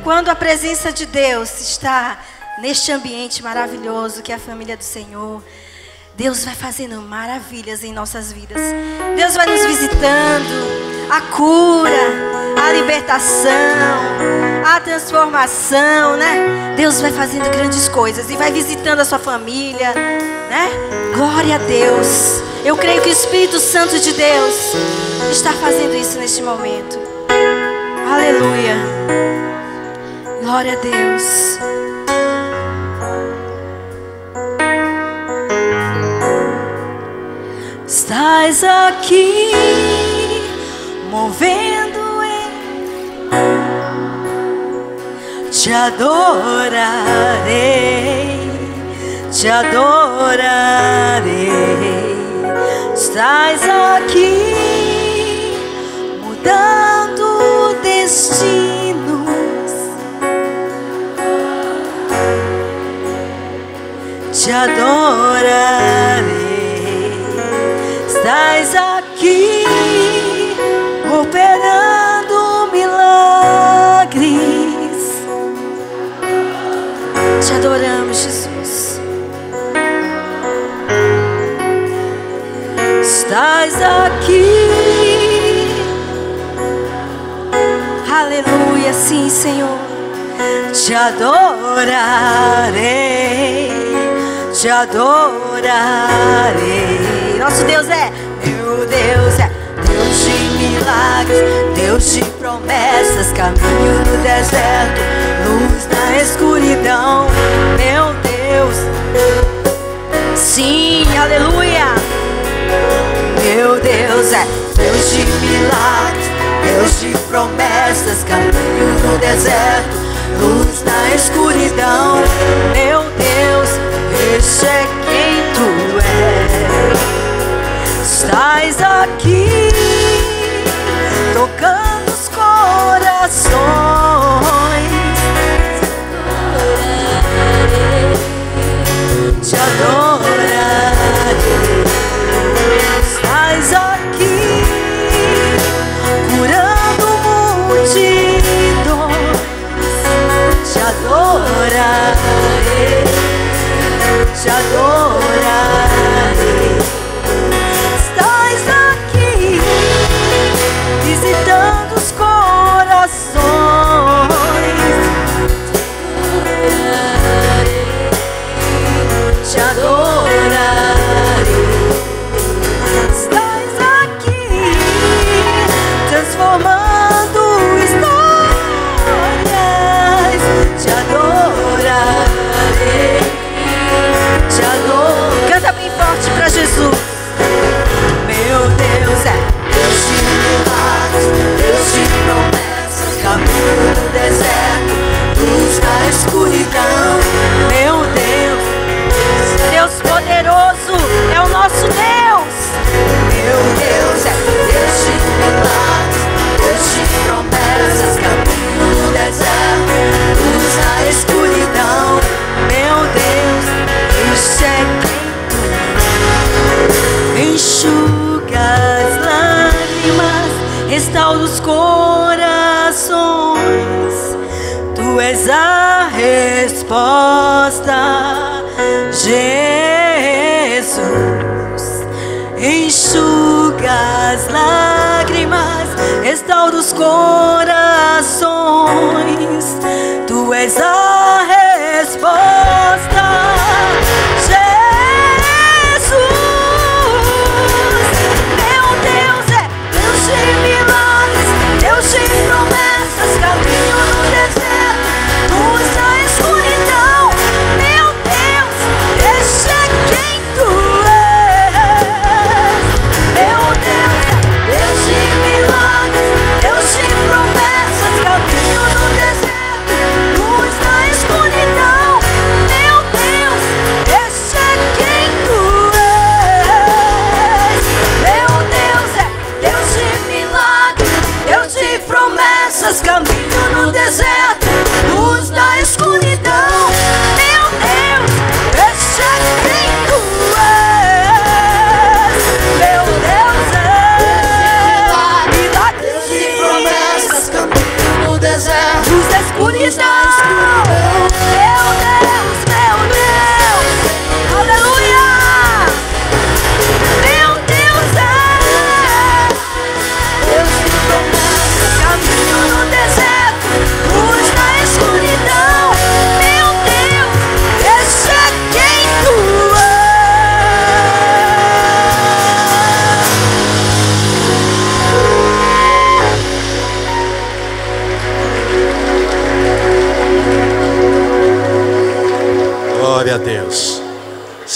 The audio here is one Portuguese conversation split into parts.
Quando a presença de Deus está neste ambiente maravilhoso que é a família do Senhor, Deus vai fazendo maravilhas em nossas vidas. Deus vai nos visitando, a cura, a libertação, a transformação, né? Deus vai fazendo grandes coisas e vai visitando a sua família, né? Glória a Deus. Eu creio que o Espírito Santo de Deus está fazendo isso neste momento. Aleluia. Glória a Deus. Estás aqui, movendo em te adorarei, te adorarei. Estás aqui, mudando destinos, te adorarei. Estás aqui, operando milagres. Te adoramos, Jesus. Estás aqui. Aleluia, sim, Senhor. Te adorarei, te adorarei. Nosso Deus é, meu Deus é Deus de milagres, Deus de promessas, caminho no deserto, luz na escuridão. Meu Deus, sim, aleluia. Meu Deus é Deus de milagres, Deus de promessas, caminho no deserto, luz na escuridão. Meu Deus, esse é quem tu és. Estás aqui, tocando os corações. Te adorarei. Estás aqui, curando multidões. Te adorarei, te adorarei. Estás aqui, visitando os corações. Te adorarei. Estás aqui, transformando histórias. Te adorarei, te adorarei. Canta bem forte pra Jesus. Meu Deus é Deus de milagres, Deus de promessas, caminho no deserto, luz na escuridão. Meu Deus, Deus poderoso é o nosso Deus. Meu Deus é Deus de milagres, Deus de promessas, caminho no deserto, luz na escuridão. Meu Deus, isso é quem enxuga as lágrimas, restaura os corações. Tu és a resposta, Jesus. Enxuga as lágrimas, restaura os corações. Tu és a resposta, Deus de promessas, caminho no deserto, luz na escuridão. Meu Deus, esse é quem tu és. Meu Deus, Deus de milagres, Deus de promessas, caminho no deserto, luz na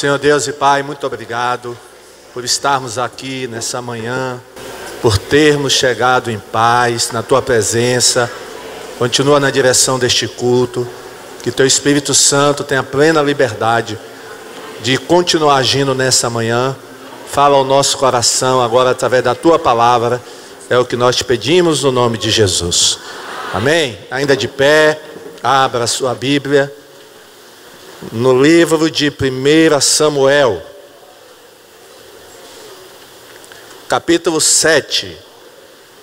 Senhor Deus e Pai, muito obrigado por estarmos aqui nessa manhã, por termos chegado em paz na Tua presença. Continua na direção deste culto, que Teu Espírito Santo tenha plena liberdade de continuar agindo nessa manhã. Fala ao nosso coração agora através da Tua palavra, é o que nós te pedimos no nome de Jesus. Amém? Ainda de pé, abra a sua Bíblia no livro de 1 Samuel, capítulo 7.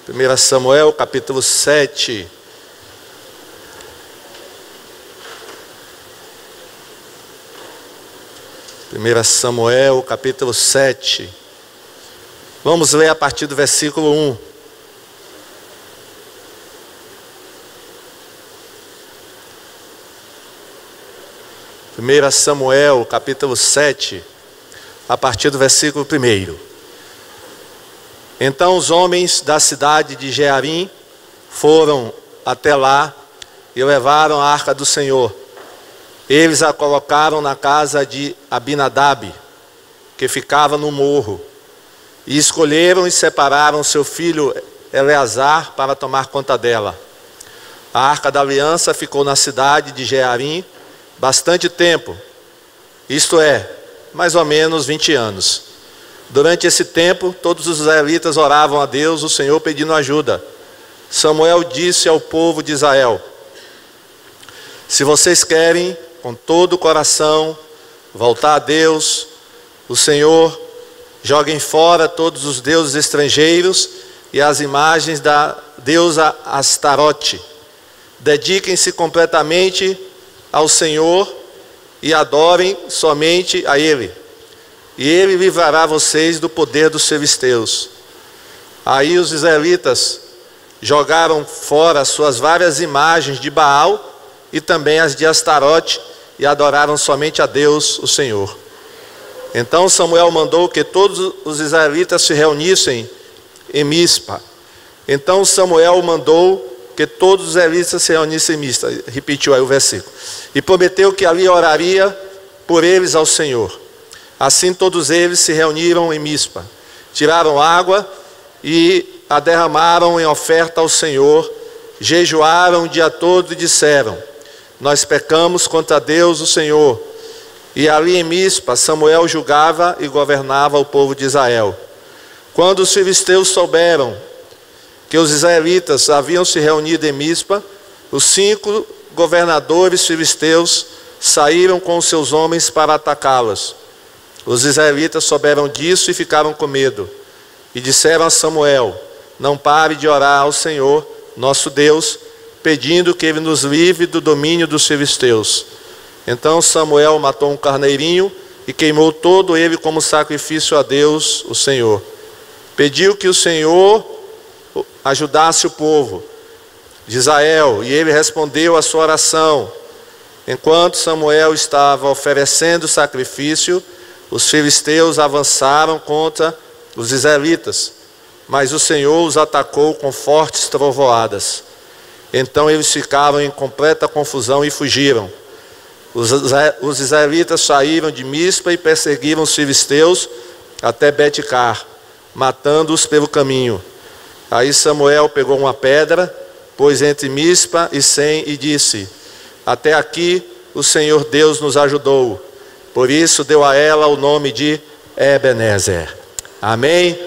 1 Samuel, capítulo 7. Samuel, capítulo 7. Vamos ler a partir do versículo 1. Samuel, capítulo 7, a partir do versículo 1. Então os homens da cidade de Jearim foram até lá e levaram a arca do Senhor. Eles a colocaram na casa de Abinadab, que ficava no morro, e escolheram e separaram seu filho Eleazar para tomar conta dela. A arca da aliança ficou na cidade de Jearim bastante tempo, isto é, mais ou menos 20 anos. Durante esse tempo, todos os israelitas oravam a Deus, o Senhor, pedindo ajuda. Samuel disse ao povo de Israel: se vocês querem, com todo o coração, voltar a Deus, o Senhor, joguem fora todos os deuses estrangeiros e as imagens da deusa Astarote. Dediquem-se completamente ao Senhor e adorem somente a Ele, e Ele livrará vocês do poder dos filisteus. Aí os israelitas jogaram fora suas várias imagens de Baal e também as de Astarote, e adoraram somente a Deus, o Senhor. Então Samuel mandou que todos os israelitas se reunissem em Mispa. Repetiu aí o versículo. E prometeu que ali oraria por eles ao Senhor. Assim todos eles se reuniram em Mispa. Tiraram água e a derramaram em oferta ao Senhor. Jejuaram o dia todo e disseram: nós pecamos contra Deus, o Senhor. E ali em Mispa, Samuel julgava e governava o povo de Israel. Quando os filisteus souberam que os israelitas haviam se reunido em Mispa, os 5 governadores filisteus saíram com os seus homens para atacá-los. Os israelitas souberam disso e ficaram com medo. E disseram a Samuel: não pare de orar ao Senhor, nosso Deus, pedindo que Ele nos livre do domínio dos filisteus. Então Samuel matou um carneirinho e queimou todo ele como sacrifício a Deus, o Senhor. Pediu que o Senhor ajudasse o povo de Israel, e ele respondeu à sua oração. Enquanto Samuel estava oferecendo sacrifício, os filisteus avançaram contra os israelitas, mas o Senhor os atacou com fortes trovoadas. Então eles ficaram em completa confusão e fugiram. Os israelitas saíram de Mispa e perseguiram os filisteus até Bet-car, matando-os pelo caminho. Aí Samuel pegou uma pedra, pôs entre Mispa e Sem e disse: até aqui o Senhor Deus nos ajudou. Por isso deu a ela o nome de Ebenezer. Amém?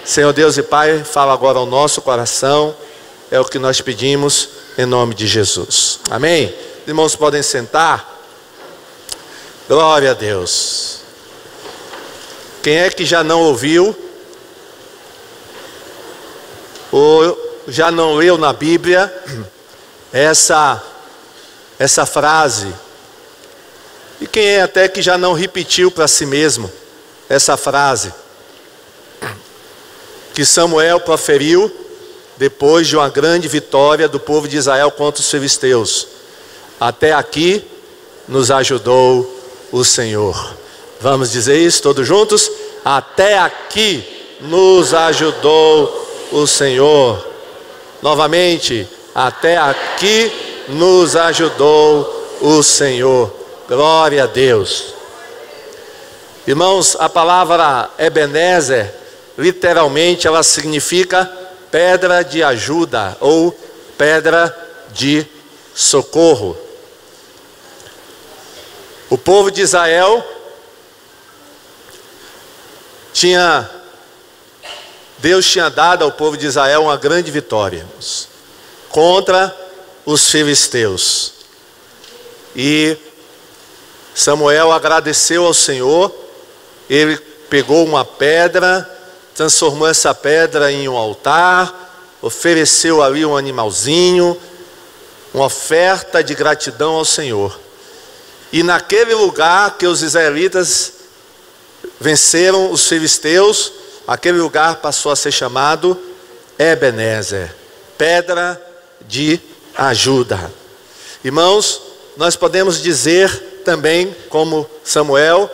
Senhor Deus e Pai, fala agora ao nosso coração. É o que nós pedimos em nome de Jesus. Amém? Os irmãos podem sentar. Glória a Deus. Quem é que já não ouviu ou já não leu na Bíblia essa frase? E quem é até que já não repetiu para si mesmo essa frase que Samuel proferiu depois de uma grande vitória do povo de Israel contra os filisteus? Até aqui nos ajudou o Senhor. Vamos dizer isso todos juntos? Até aqui nos ajudou o Senhor. Novamente, até aqui nos ajudou o Senhor. Glória a Deus. Irmãos, a palavra Ebenezer, literalmente ela significa pedra de ajuda ou pedra de socorro. O povo de Israel Deus tinha dado ao povo de Israel uma grande vitória, irmãos, contra os filisteus. E Samuel agradeceu ao Senhor. Ele pegou uma pedra, transformou essa pedra em um altar, ofereceu ali um animalzinho, uma oferta de gratidão ao Senhor. E naquele lugar que os israelitas venceram os filisteus, aquele lugar passou a ser chamado Ebenezer, pedra de ajuda. Irmãos, nós podemos dizer também, como Samuel,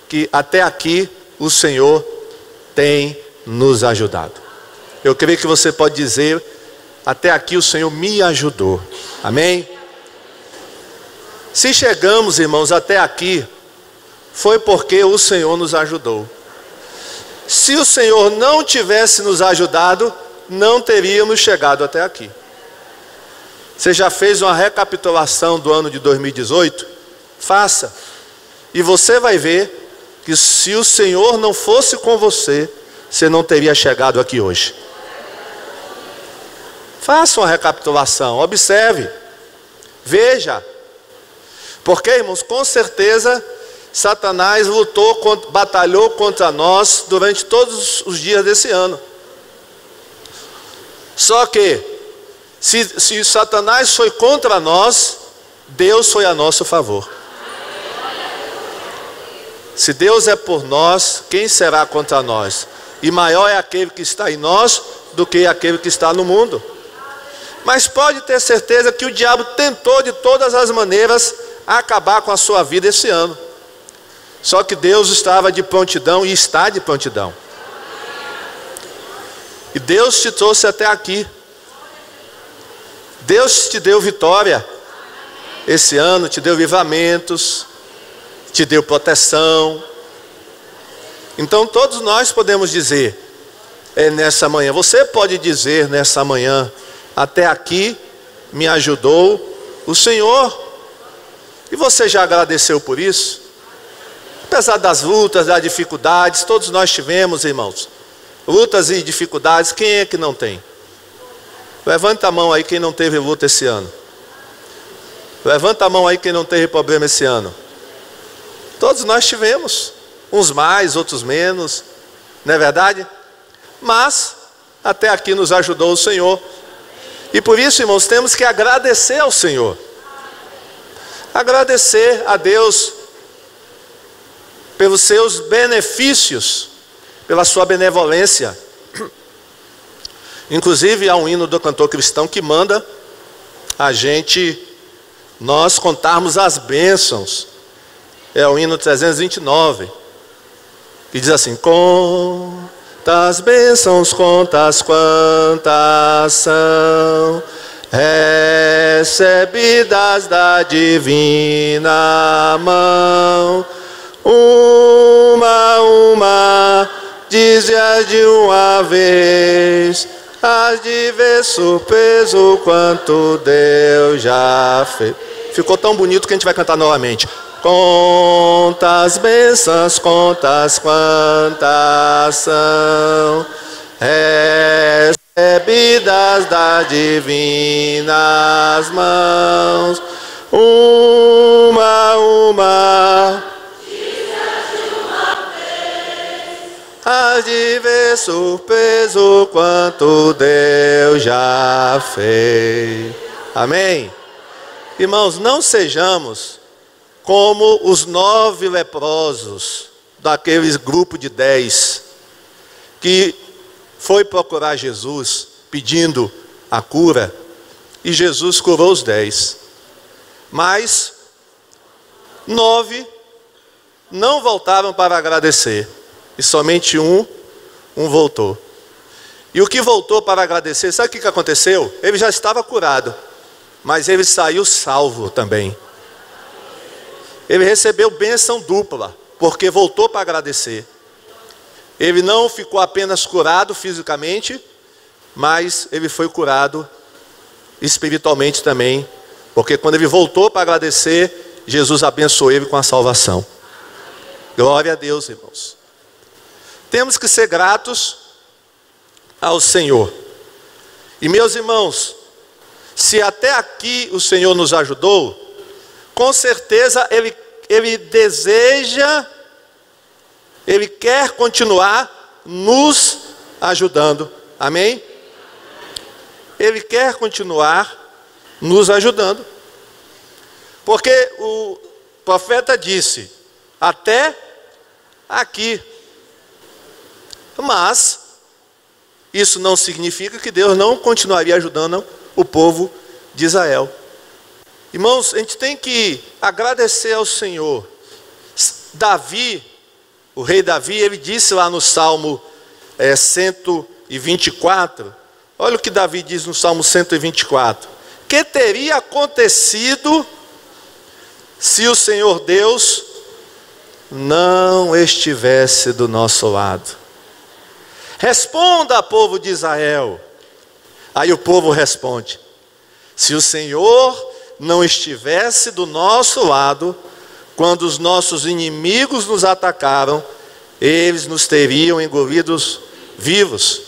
que até aqui o Senhor tem nos ajudado. Eu creio que você pode dizer: até aqui o Senhor me ajudou. Amém? Se chegamos, irmãos, até aqui, foi porque o Senhor nos ajudou. Se o Senhor não tivesse nos ajudado, não teríamos chegado até aqui. Você já fez uma recapitulação do ano de 2018? Faça. E você vai ver que se o Senhor não fosse com você, você não teria chegado aqui hoje. Faça uma recapitulação, observe, veja. Porque, irmãos, com certeza Satanás batalhou contra nós durante todos os dias desse ano. Só que, se Satanás foi contra nós, Deus foi a nosso favor. Se Deus é por nós, quem será contra nós? E maior é aquele que está em nós do que aquele que está no mundo. Mas pode ter certeza que o diabo tentou de todas as maneiras acabar com a sua vida esse ano. Só que Deus estava de prontidão e está de prontidão. E Deus te trouxe até aqui. Deus te deu vitória esse ano, te deu livramentos, te deu proteção. Então todos nós podemos dizer nessa manhã, você pode dizer nessa manhã: até aqui me ajudou o Senhor. E você já agradeceu por isso? Apesar das lutas, das dificuldades, todos nós tivemos, irmãos, lutas e dificuldades. Quem é que não tem? Levanta a mão aí quem não teve luta esse ano. Levanta a mão aí quem não teve problema esse ano. Todos nós tivemos, uns mais, outros menos, não é verdade? Mas até aqui nos ajudou o Senhor. E por isso, irmãos, temos que agradecer ao Senhor. Agradecer a Deus pelos seus benefícios, pela sua benevolência. Inclusive há um hino do cantor cristão que manda nós contarmos as bênçãos. É o hino 329, que diz assim: quantas bênçãos, quantas são recebidas da divina mão. Uma, dize-as de uma vez, as de ver surpreso quanto Deus já fez. Ficou tão bonito que a gente vai cantar novamente. Quantas bênçãos, quantas são recebidas das divinas mãos. Uma, hás de ver surpreso quanto Deus já fez. Amém? Irmãos, não sejamos como os 9 leprosos daquele grupo de 10 que foi procurar Jesus pedindo a cura, e Jesus curou os 10. Mas 9 não voltaram para agradecer, e somente um voltou. E o que voltou para agradecer, sabe o que aconteceu? Ele já estava curado, mas ele saiu salvo também. Ele recebeu bênção dupla. porque voltou para agradecer. Ele não ficou apenas curado fisicamente, mas ele foi curado espiritualmente também, porque quando ele voltou para agradecer, Jesus abençoou ele com a salvação. Glória a Deus, irmãos. Temos que ser gratos ao Senhor. E meus irmãos, se até aqui o Senhor nos ajudou, com certeza Ele deseja, Ele quer continuar nos ajudando. Amém? Ele quer continuar nos ajudando. Porque o profeta disse, até aqui. Mas isso não significa que Deus não continuaria ajudando o povo de Israel. Irmãos, a gente tem que agradecer ao Senhor. Davi, o rei Davi, ele disse lá no Salmo 124, olha o que Davi diz no Salmo 124. Que teria acontecido se o Senhor Deus não estivesse do nosso lado? Responda, povo de Israel. Aí o povo responde: se o Senhor não estivesse do nosso lado, quando os nossos inimigos nos atacaram, eles nos teriam engolidos vivos,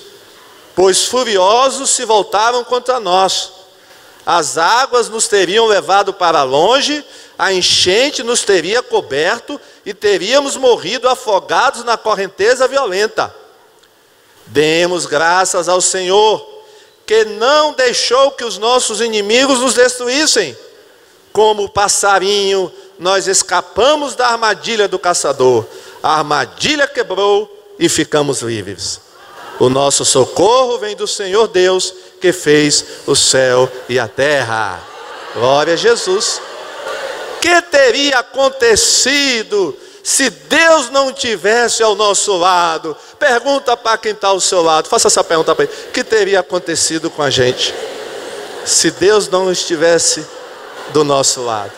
pois furiosos se voltaram contra nós. As águas nos teriam levado para longe, a enchente nos teria coberto e teríamos morrido afogados na correnteza violenta. Demos graças ao Senhor, que não deixou que os nossos inimigos nos destruíssem. Como passarinho, nós escapamos da armadilha do caçador. A armadilha quebrou e ficamos livres. O nosso socorro vem do Senhor Deus, que fez o céu e a terra. Glória a Jesus. Que teria acontecido se Deus não tivesse ao nosso lado? Pergunta para quem está ao seu lado, faça essa pergunta para ele. O que teria acontecido com a gente se Deus não estivesse do nosso lado?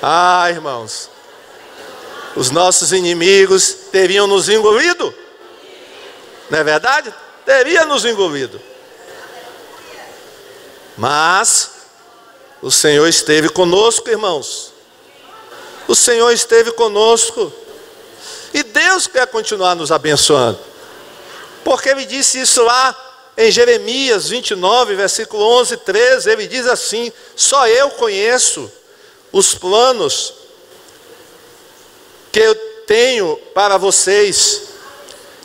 Ah, irmãos, os nossos inimigos teriam nos engolido, não é verdade? Teria nos engolido. Mas o Senhor esteve conosco, irmãos. O Senhor esteve conosco. E Deus quer continuar nos abençoando. Porque Ele disse isso lá em Jeremias 29, versículo 11 e 13. Ele diz assim: só eu conheço os planos que eu tenho para vocês,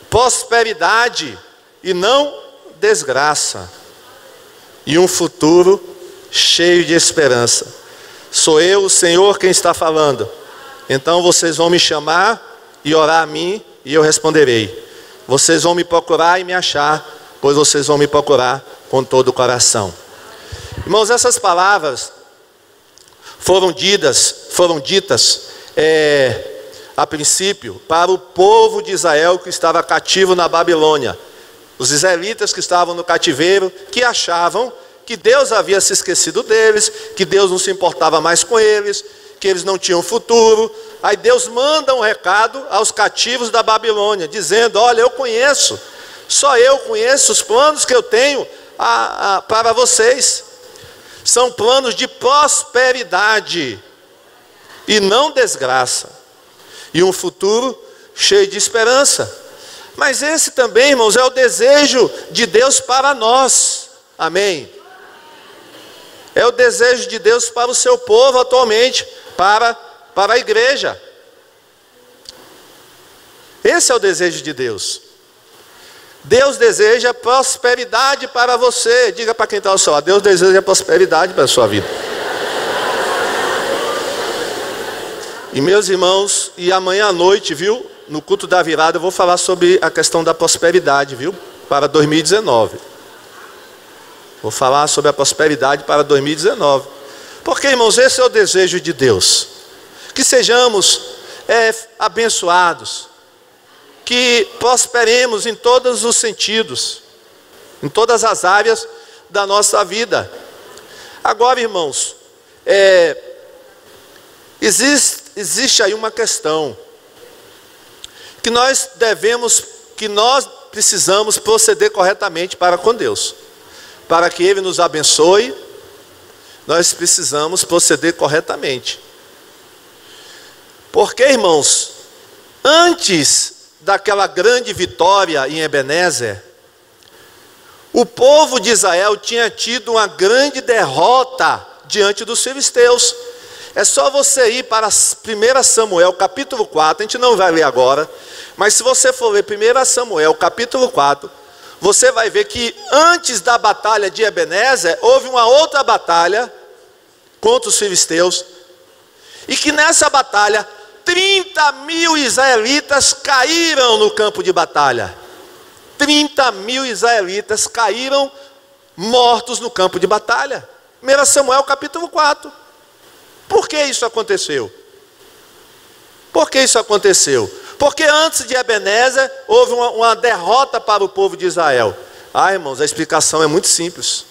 prosperidade e não desgraça, e um futuro cheio de esperança. Sou eu, o Senhor, quem está falando. Então vocês vão me chamar e orar a mim, e eu responderei. Vocês vão me procurar e me achar, pois vocês vão me procurar com todo o coração. Irmãos, essas palavras foram ditas a princípio para o povo de Israel que estava cativo na Babilônia. Os israelitas que estavam no cativeiro, que achavam que Deus havia se esquecido deles, que Deus não se importava mais com eles, que eles não tinham futuro. Aí Deus manda um recado aos cativos da Babilônia, dizendo: olha, eu conheço, só eu conheço os planos que eu tenho para vocês. São planos de prosperidade e não desgraça, e um futuro cheio de esperança. Mas esse também, irmãos, é o desejo de Deus para nós. Amém? É o desejo de Deus para o seu povo atualmente, para a igreja. Esse é o desejo de Deus. Deus deseja prosperidade para você. Diga para quem está ao seu lado: Deus deseja prosperidade para a sua vida. E meus irmãos, e amanhã à noite, viu, no culto da virada, eu vou falar sobre a questão da prosperidade, viu, para 2019. Vou falar sobre a prosperidade para 2019. Porque, irmãos, esse é o desejo de Deus. Que sejamos abençoados. Que prosperemos em todos os sentidos. Em todas as áreas da nossa vida. Agora, irmãos, existe aí uma questão que nós precisamos proceder corretamente para com Deus. Para que Ele nos abençoe, nós precisamos proceder corretamente. Porque, irmãos, antes daquela grande vitória em Ebenezer, o povo de Israel tinha tido uma grande derrota diante dos filisteus. É só você ir para 1 Samuel capítulo 4, a gente não vai ler agora, mas se você for ler 1 Samuel capítulo 4, você vai ver que antes da batalha de Ebenezer, houve uma outra batalha contra os filisteus, e que nessa batalha, 30.000 israelitas caíram no campo de batalha. 30.000 israelitas caíram mortos no campo de batalha. 1 Samuel capítulo 4. Por que isso aconteceu? Por que isso aconteceu? Porque antes de Ebenezer, houve uma derrota para o povo de Israel. Irmãos, a explicação é muito simples.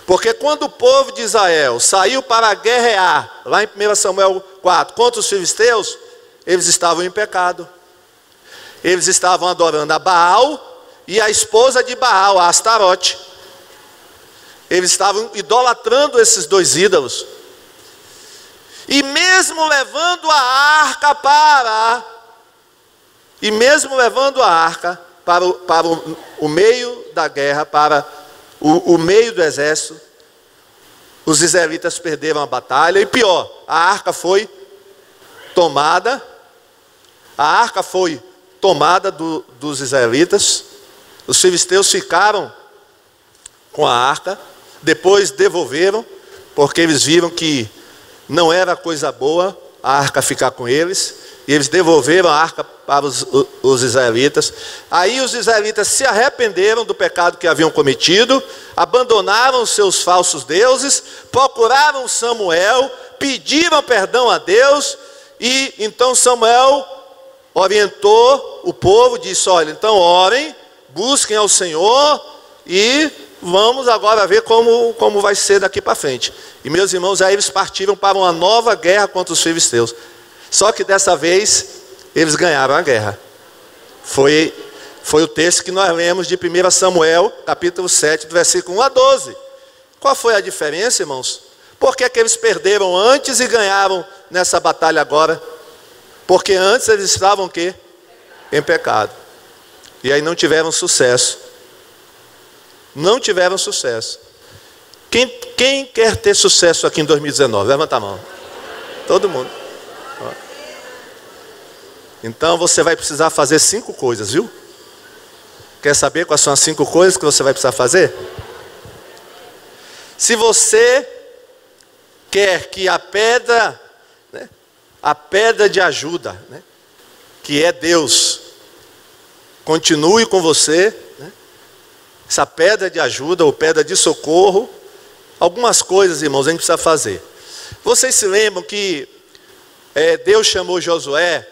Porque quando o povo de Israel saiu para guerrear, lá em 1 Samuel 4, contra os filisteus, eles estavam em pecado. Eles estavam adorando a Baal e a esposa de Baal, a Astarote. Eles estavam idolatrando esses dois ídolos. E mesmo levando a arca para o meio da guerra, para o meio do exército, os israelitas perderam a batalha. E pior, a arca foi tomada. A arca foi tomada dos israelitas. Os filisteus ficaram com a arca. Depois devolveram, porque eles viram que não era coisa boa a arca ficar com eles. E eles devolveram a arca para os israelitas. Aí os israelitas se arrependeram do pecado que haviam cometido, abandonaram os seus falsos deuses, procuraram Samuel, pediram perdão a Deus, e então Samuel orientou o povo, disse: olha, então orem, busquem ao Senhor e vamos agora ver como vai ser daqui para frente. E meus irmãos, aí eles partiram para uma nova guerra contra os filisteus. Só que dessa vez eles ganharam a guerra. Foi o texto que nós lemos de 1 Samuel, capítulo 7, do versículo 1 a 12. Qual foi a diferença, irmãos? Por que eles perderam antes e ganharam nessa batalha agora? Porque antes eles estavam o quê? Em pecado. E aí não tiveram sucesso. Não tiveram sucesso. Quem quer ter sucesso aqui em 2019? Levanta a mão. Todo mundo. Então você vai precisar fazer 5 coisas, viu? Quer saber quais são as 5 coisas que você vai precisar fazer? Se você quer que a pedra, né, a pedra de ajuda, né, que é Deus, continue com você, né, essa pedra de ajuda ou pedra de socorro, algumas coisas, irmãos, a gente precisa fazer. Vocês se lembram que Deus chamou Josué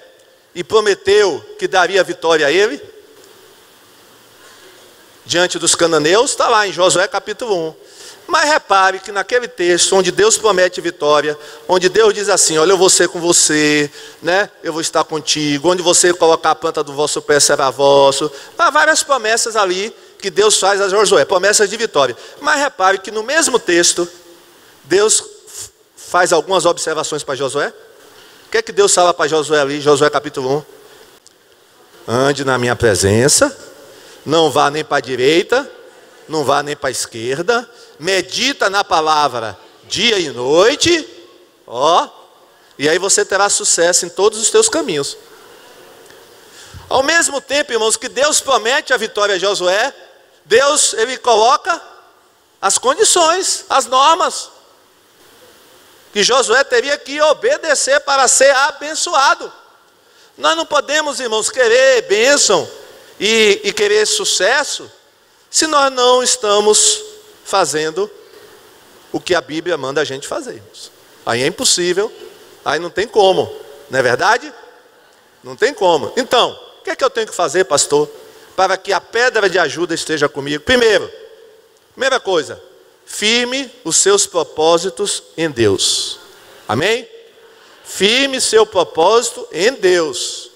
e prometeu que daria vitória a ele? Diante dos cananeus, está lá em Josué capítulo 1. Mas repare que naquele texto, onde Deus promete vitória, onde Deus diz assim: olha, eu vou ser com você, né? Eu vou estar contigo, onde você colocar a planta do vosso pé será vosso. Há várias promessas ali que Deus faz a Josué, promessas de vitória. Mas repare que no mesmo texto, Deus faz algumas observações para Josué. O que é que Deus fala para Josué ali, Josué capítulo 1? Ande na minha presença, não vá nem para a direita, não vá nem para a esquerda, medita na palavra dia e noite, e aí você terá sucesso em todos os teus caminhos. Ao mesmo tempo, irmãos, que Deus promete a vitória a Josué, Deus, ele coloca as condições, as normas, que Josué teria que obedecer para ser abençoado. Nós não podemos, irmãos, querer bênção e querer sucesso, se nós não estamos fazendo o que a Bíblia manda a gente fazer. Aí é impossível, aí não tem como, não é verdade? Não tem como. Então, o que é que eu tenho que fazer, pastor, para que a pedra de ajuda esteja comigo? Primeira coisa, firme os seus propósitos em Deus. Amém? Firme seu propósito em Deus.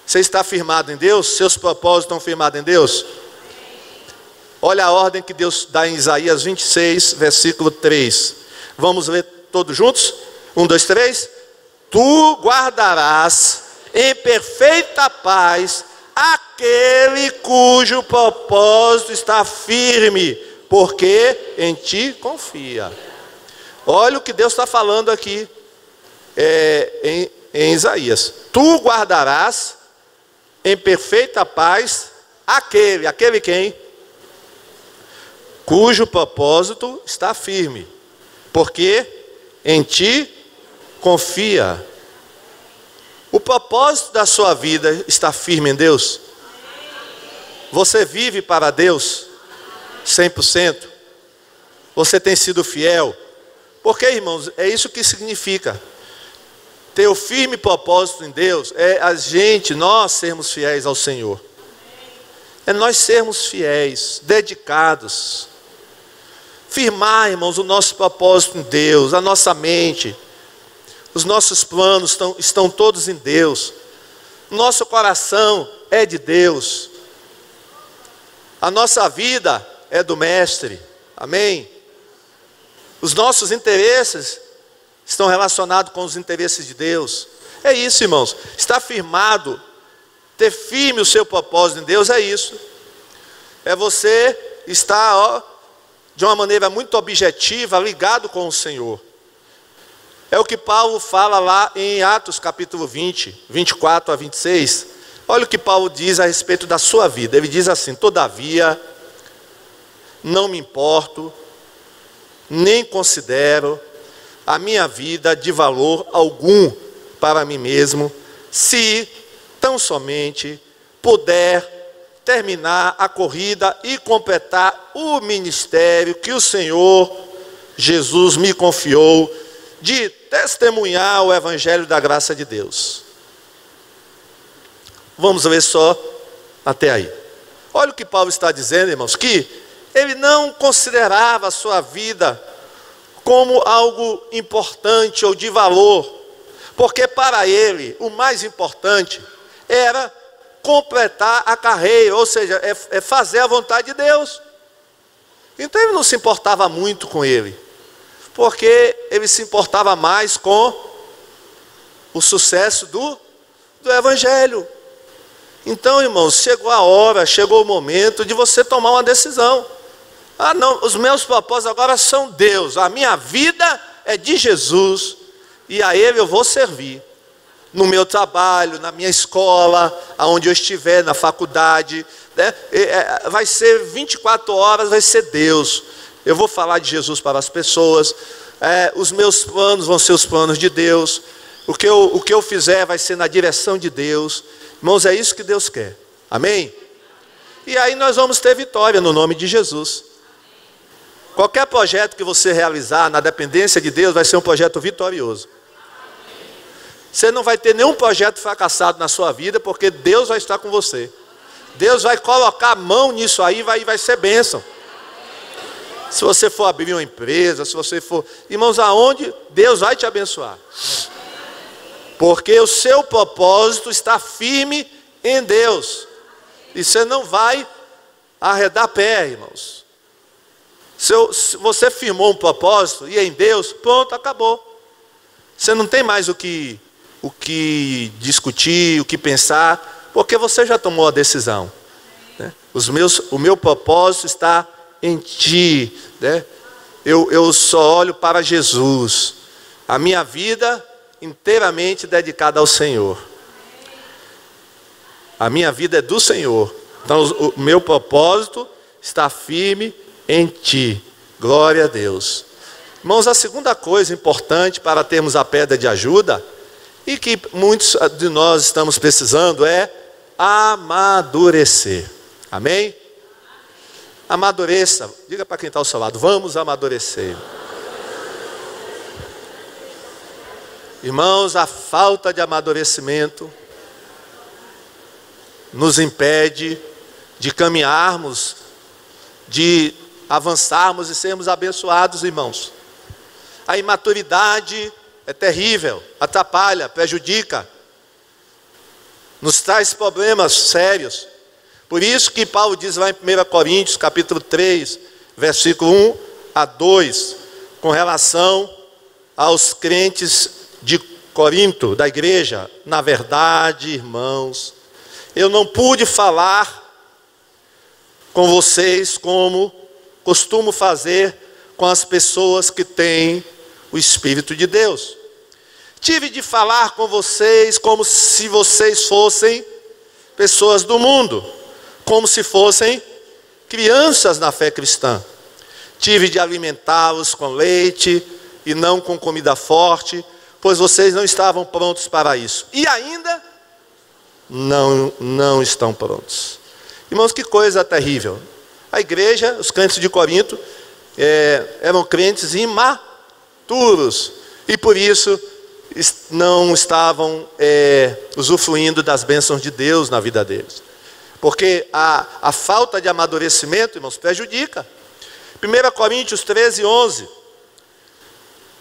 Você está firmado em Deus? Seus propósitos estão firmados em Deus? Olha a ordem que Deus dá em Isaías 26, versículo 3. Vamos ler todos juntos? 1, 2, 3. Tu guardarás em perfeita paz aquele cujo propósito está firme, porque em ti confia. Olha o que Deus está falando aqui em Isaías. Tu guardarás em perfeita paz aquele quem? Cujo propósito está firme, porque em ti confia. O propósito da sua vida está firme em Deus? Você vive para Deus 100%? Você tem sido fiel? Porque, irmãos, é isso que significa ter o firme propósito em Deus. É nós sermos fiéis ao Senhor. É nós sermos fiéis, dedicados. Firmar, irmãos, o nosso propósito em Deus, a nossa mente. Os nossos planos estão todos em Deus. Nosso coração é de Deus. A nossa vida é do Mestre. Amém? Os nossos interesses estão relacionados com os interesses de Deus. É isso, irmãos. Estar firmado, ter firme o seu propósito em Deus é isso. É você estar, de uma maneira muito objetiva, ligado com o Senhor. É o que Paulo fala lá em Atos capítulo 20, 24 a 26. Olha o que Paulo diz a respeito da sua vida. Ele diz assim: todavia, não me importo, nem considero a minha vida de valor algum para mim mesmo, se tão somente puder terminar a corrida e completar o ministério que o Senhor Jesus me confiou, de testemunhar o evangelho da graça de Deus. Vamos ver só até aí. Olha o que Paulo está dizendo, irmãos, que ele não considerava a sua vida como algo importante ou de valor, porque para ele o mais importante era completar a carreira, ou seja, é fazer a vontade de Deus. Então ele não se importava muito com ele, porque ele se importava mais com o sucesso do evangelho. Então, irmãos, chegou a hora, chegou o momento de você tomar uma decisão. Ah, não, os meus propósitos agora são Deus, a minha vida é de Jesus, e a Ele eu vou servir. No meu trabalho, na minha escola, aonde eu estiver, na faculdade, né? Vai ser 24 horas, vai ser Deus. Eu vou falar de Jesus para as pessoas. Os meus planos vão ser os planos de Deus. O que eu fizer vai ser na direção de Deus. Irmãos, é isso que Deus quer. Amém? E aí nós vamos ter vitória no nome de Jesus. Qualquer projeto que você realizar na dependência de Deus vai ser um projeto vitorioso. Você não vai ter nenhum projeto fracassado na sua vida, porque Deus vai estar com você. Deus vai colocar a mão nisso aí e vai ser bênção. Se você for abrir uma empresa, se você for... Irmãos, aonde Deus vai te abençoar. Porque o seu propósito está firme em Deus. E você não vai arredar pé, irmãos. Se você firmou um propósito e em Deus, pronto, acabou. Você não tem mais o que discutir, o que pensar, porque você já tomou a decisão. Né? O meu propósito está em ti, né? Eu só olho para Jesus. A minha vida inteiramente dedicada ao Senhor. A minha vida é do Senhor. Então o meu propósito está firme em ti. Glória a Deus. Irmãos, a segunda coisa importante para termos a pedra de ajuda, e que muitos de nós estamos precisando, é amadurecer. Amém? Amadureça. Diga para quem está ao seu lado: vamos amadurecer. Irmãos, a falta de amadurecimento nos impede de caminharmos, de avançarmos e sermos abençoados, irmãos. A imaturidade é terrível, atrapalha, prejudica, nos traz problemas sérios. Por isso que Paulo diz lá em 1 Coríntios, capítulo 3, versículo 1 a 2, com relação aos crentes de Corinto, da igreja: na verdade, irmãos, eu não pude falar com vocês como costumo fazer com as pessoas que têm o Espírito de Deus. Tive de falar com vocês como se vocês fossem pessoas do mundo, como se fossem crianças na fé cristã. Tive de alimentá-los com leite e não com comida forte, pois vocês não estavam prontos para isso. E ainda não estão prontos. Irmãos, que coisa terrível. A igreja, os crentes de Corinto, eram crentes imaturos. E por isso não estavam usufruindo das bênçãos de Deus na vida deles. Porque a falta de amadurecimento, irmãos, prejudica. 1 Coríntios 13, 11.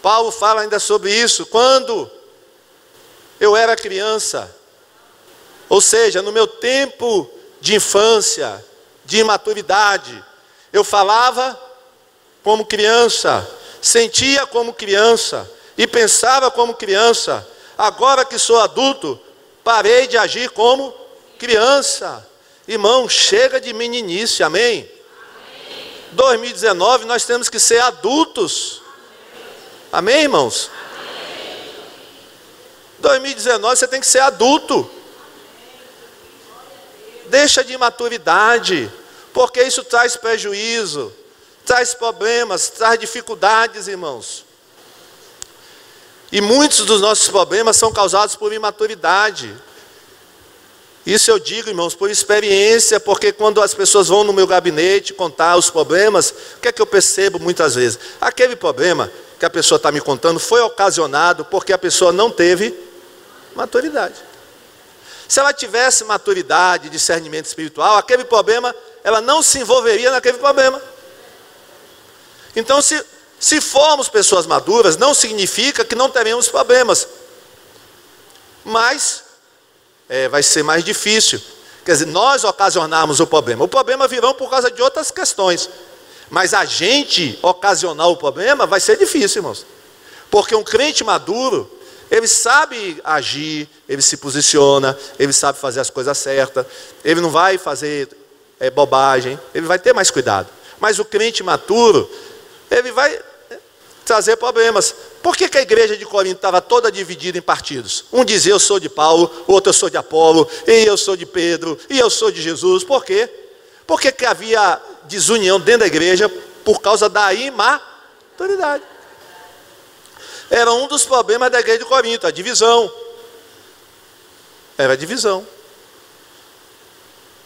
Paulo fala ainda sobre isso. Quando eu era criança, ou seja, no meu tempo de infância, de imaturidade, eu falava como criança, sentia como criança e pensava como criança. Agora que sou adulto, parei de agir como criança. Irmão, chega de meninice, amém? 2019 nós temos que ser adultos. Amém, irmãos? 2019 você tem que ser adulto. Deixa de imaturidade, porque isso traz prejuízo, traz problemas, traz dificuldades, irmãos. E muitos dos nossos problemas são causados por imaturidade. Isso eu digo, irmãos, por experiência, porque quando as pessoas vão no meu gabinete contar os problemas, o que é que eu percebo muitas vezes? Aquele problema que a pessoa está me contando foi ocasionado porque a pessoa não teve maturidade. Se ela tivesse maturidade, discernimento espiritual, aquele problema, ela não se envolveria naquele problema. Então, se formos pessoas maduras, não significa que não teremos problemas. Mas vai ser mais difícil. Quer dizer, nós ocasionarmos o problema. O problema virão por causa de outras questões. Mas a gente ocasionar o problema vai ser difícil, irmãos. Porque um crente maduro, ele sabe agir, ele se posiciona, ele sabe fazer as coisas certas, ele não vai fazer bobagem, ele vai ter mais cuidado. Mas o crente maturo, ele vai trazer problemas. Por que a igreja de Corinto estava toda dividida em partidos? Um dizia: eu sou de Paulo, o outro: eu sou de Apolo, e eu sou de Pedro, e eu sou de Jesus. Por quê? Porque que havia desunião dentro da igreja por causa da imaturidade. Era um dos problemas da igreja de Corinto, a divisão. Era a divisão.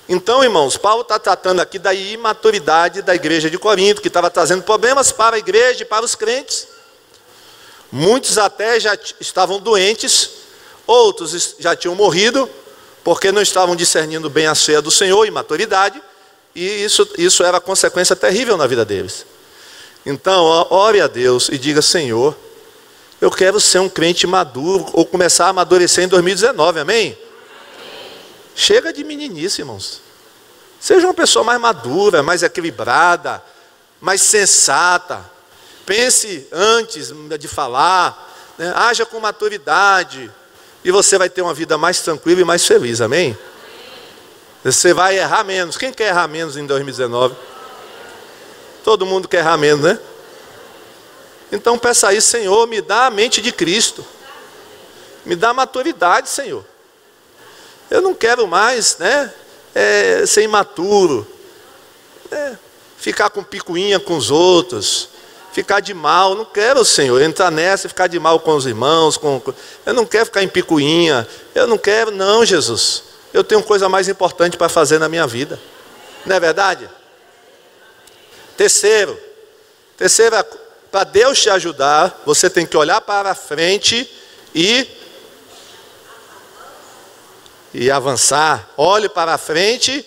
Então, irmãos, Paulo está tratando aqui da imaturidade da igreja de Corinto, que estava trazendo problemas para a igreja e para os crentes. Muitos até já estavam doentes, outros já tinham morrido, porque não estavam discernindo bem a ceia do Senhor, imaturidade, e isso era consequência terrível na vida deles. Então, ore a Deus e diga: Senhor, eu quero ser um crente maduro, ou começar a amadurecer em 2019, amém? Chega de meninice, irmãos. Seja uma pessoa mais madura, mais equilibrada, mais sensata. Pense antes de falar, né? Haja com maturidade, e você vai ter uma vida mais tranquila e mais feliz, amém? Você vai errar menos. Quem quer errar menos em 2019? Todo mundo quer errar menos, né? Então peça aí: Senhor, me dá a mente de Cristo, me dá maturidade, Senhor. Eu não quero mais, né, ser imaturo, ficar com picuinha com os outros, ficar de mal. Não quero, Senhor, entrar nessa e ficar de mal com os irmãos. Eu não quero ficar em picuinha. Eu não quero, não, Jesus. Eu tenho coisa mais importante para fazer na minha vida. Não é verdade? Terceiro, para Deus te ajudar, você tem que olhar para frente e avançar. Olhe para frente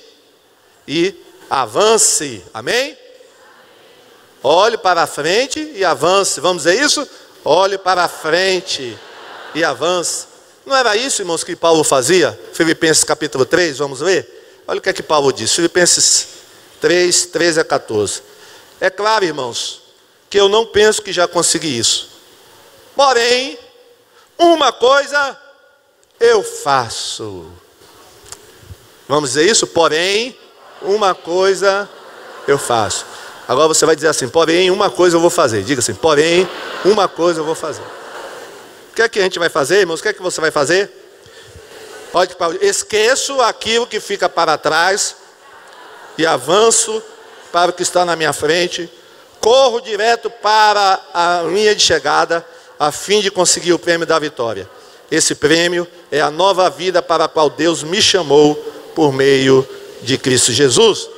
e avance, amém? Olhe para frente e avance. Vamos dizer isso? olhe para a frente e avance. Não era isso, irmãos, que Paulo fazia? Filipenses capítulo 3, vamos ver? Olha o que é que Paulo diz, Filipenses 3, 13 a 14. É claro, irmãos, que eu não penso que já consegui isso. Porém, uma coisa eu faço. Vamos dizer isso? Porém, uma coisa eu faço. Agora você vai dizer assim, porém, uma coisa eu vou fazer. Diga assim, porém, uma coisa eu vou fazer. O que é que a gente vai fazer, irmãos? O que é que você vai fazer? Pode, esqueço aquilo que fica para trás e avanço para o que está na minha frente. Corro direto para a linha de chegada a fim de conseguir o prêmio da vitória. Esse prêmio é a nova vida para a qual Deus me chamou por meio de Cristo Jesus.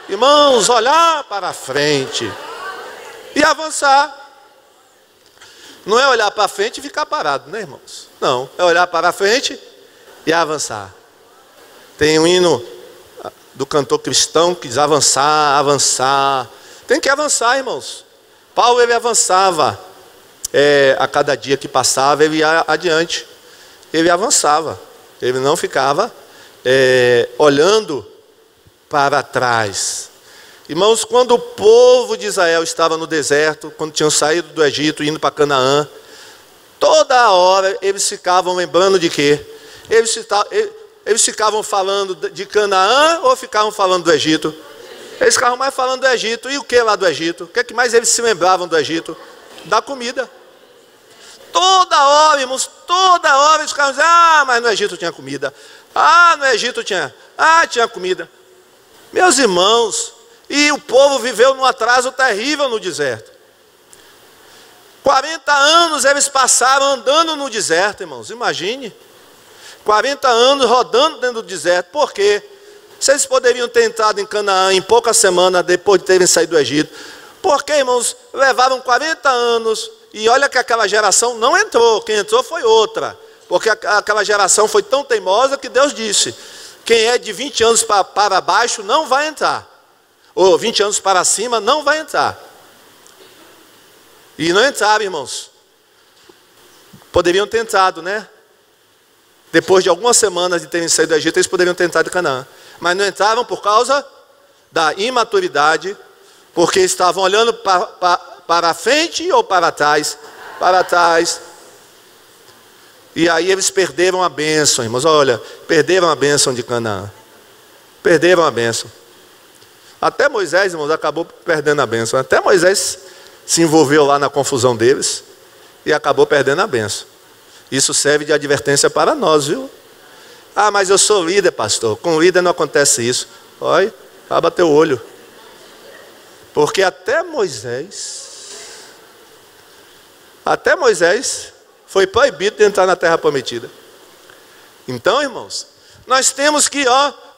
Irmãos, olhar para frente e avançar. Não é olhar para frente e ficar parado, né, irmãos? Não, é olhar para frente e avançar. Tem um hino do cantor cristão que diz avançar, avançar. Tem que avançar, irmãos. Paulo, ele avançava. A cada dia que passava, ele ia adiante. Ele avançava. Ele não ficava olhando para trás. Irmãos, quando o povo de Israel estava no deserto, quando tinham saído do Egito, indo para Canaã, toda hora eles ficavam lembrando de quê? Eles ficavam falando de Canaã ou ficavam falando do Egito? Eles ficavam mais falando do Egito. E o que lá do Egito? O que é que mais eles se lembravam do Egito? Da comida. Toda hora, irmãos, toda hora eles ficavam dizendo, mas no Egito tinha comida. No Egito tinha comida. Meus irmãos, e o povo viveu num atraso terrível no deserto. 40 anos eles passaram andando no deserto, irmãos, imagine. 40 anos rodando dentro do deserto. Por quê? Vocês poderiam ter entrado em Canaã em poucas semanas depois de terem saído do Egito. Porque, irmãos, levaram 40 anos e olha que aquela geração não entrou. Quem entrou foi outra. Porque aquela geração foi tão teimosa que Deus disse, quem é de 20 anos para baixo não vai entrar. Ou 20 anos para cima não vai entrar. E não entraram, irmãos. Poderiam ter entrado, né? Depois de algumas semanas de terem saído do Egito, eles poderiam ter entrado em Canaã. Mas não entraram por causa da imaturidade, porque estavam olhando para frente ou para trás? Para trás. E aí eles perderam a bênção, irmãos. Olha, perderam a bênção de Canaã. Perderam a bênção. Até Moisés, irmãos, acabou perdendo a bênção. Até Moisés se envolveu lá na confusão deles e acabou perdendo a bênção. Isso serve de advertência para nós, viu? Mas eu sou líder, pastor. Com líder não acontece isso. Olha, abra teu olho. Porque até Moisés foi proibido de entrar na terra prometida. Então, irmãos, nós temos que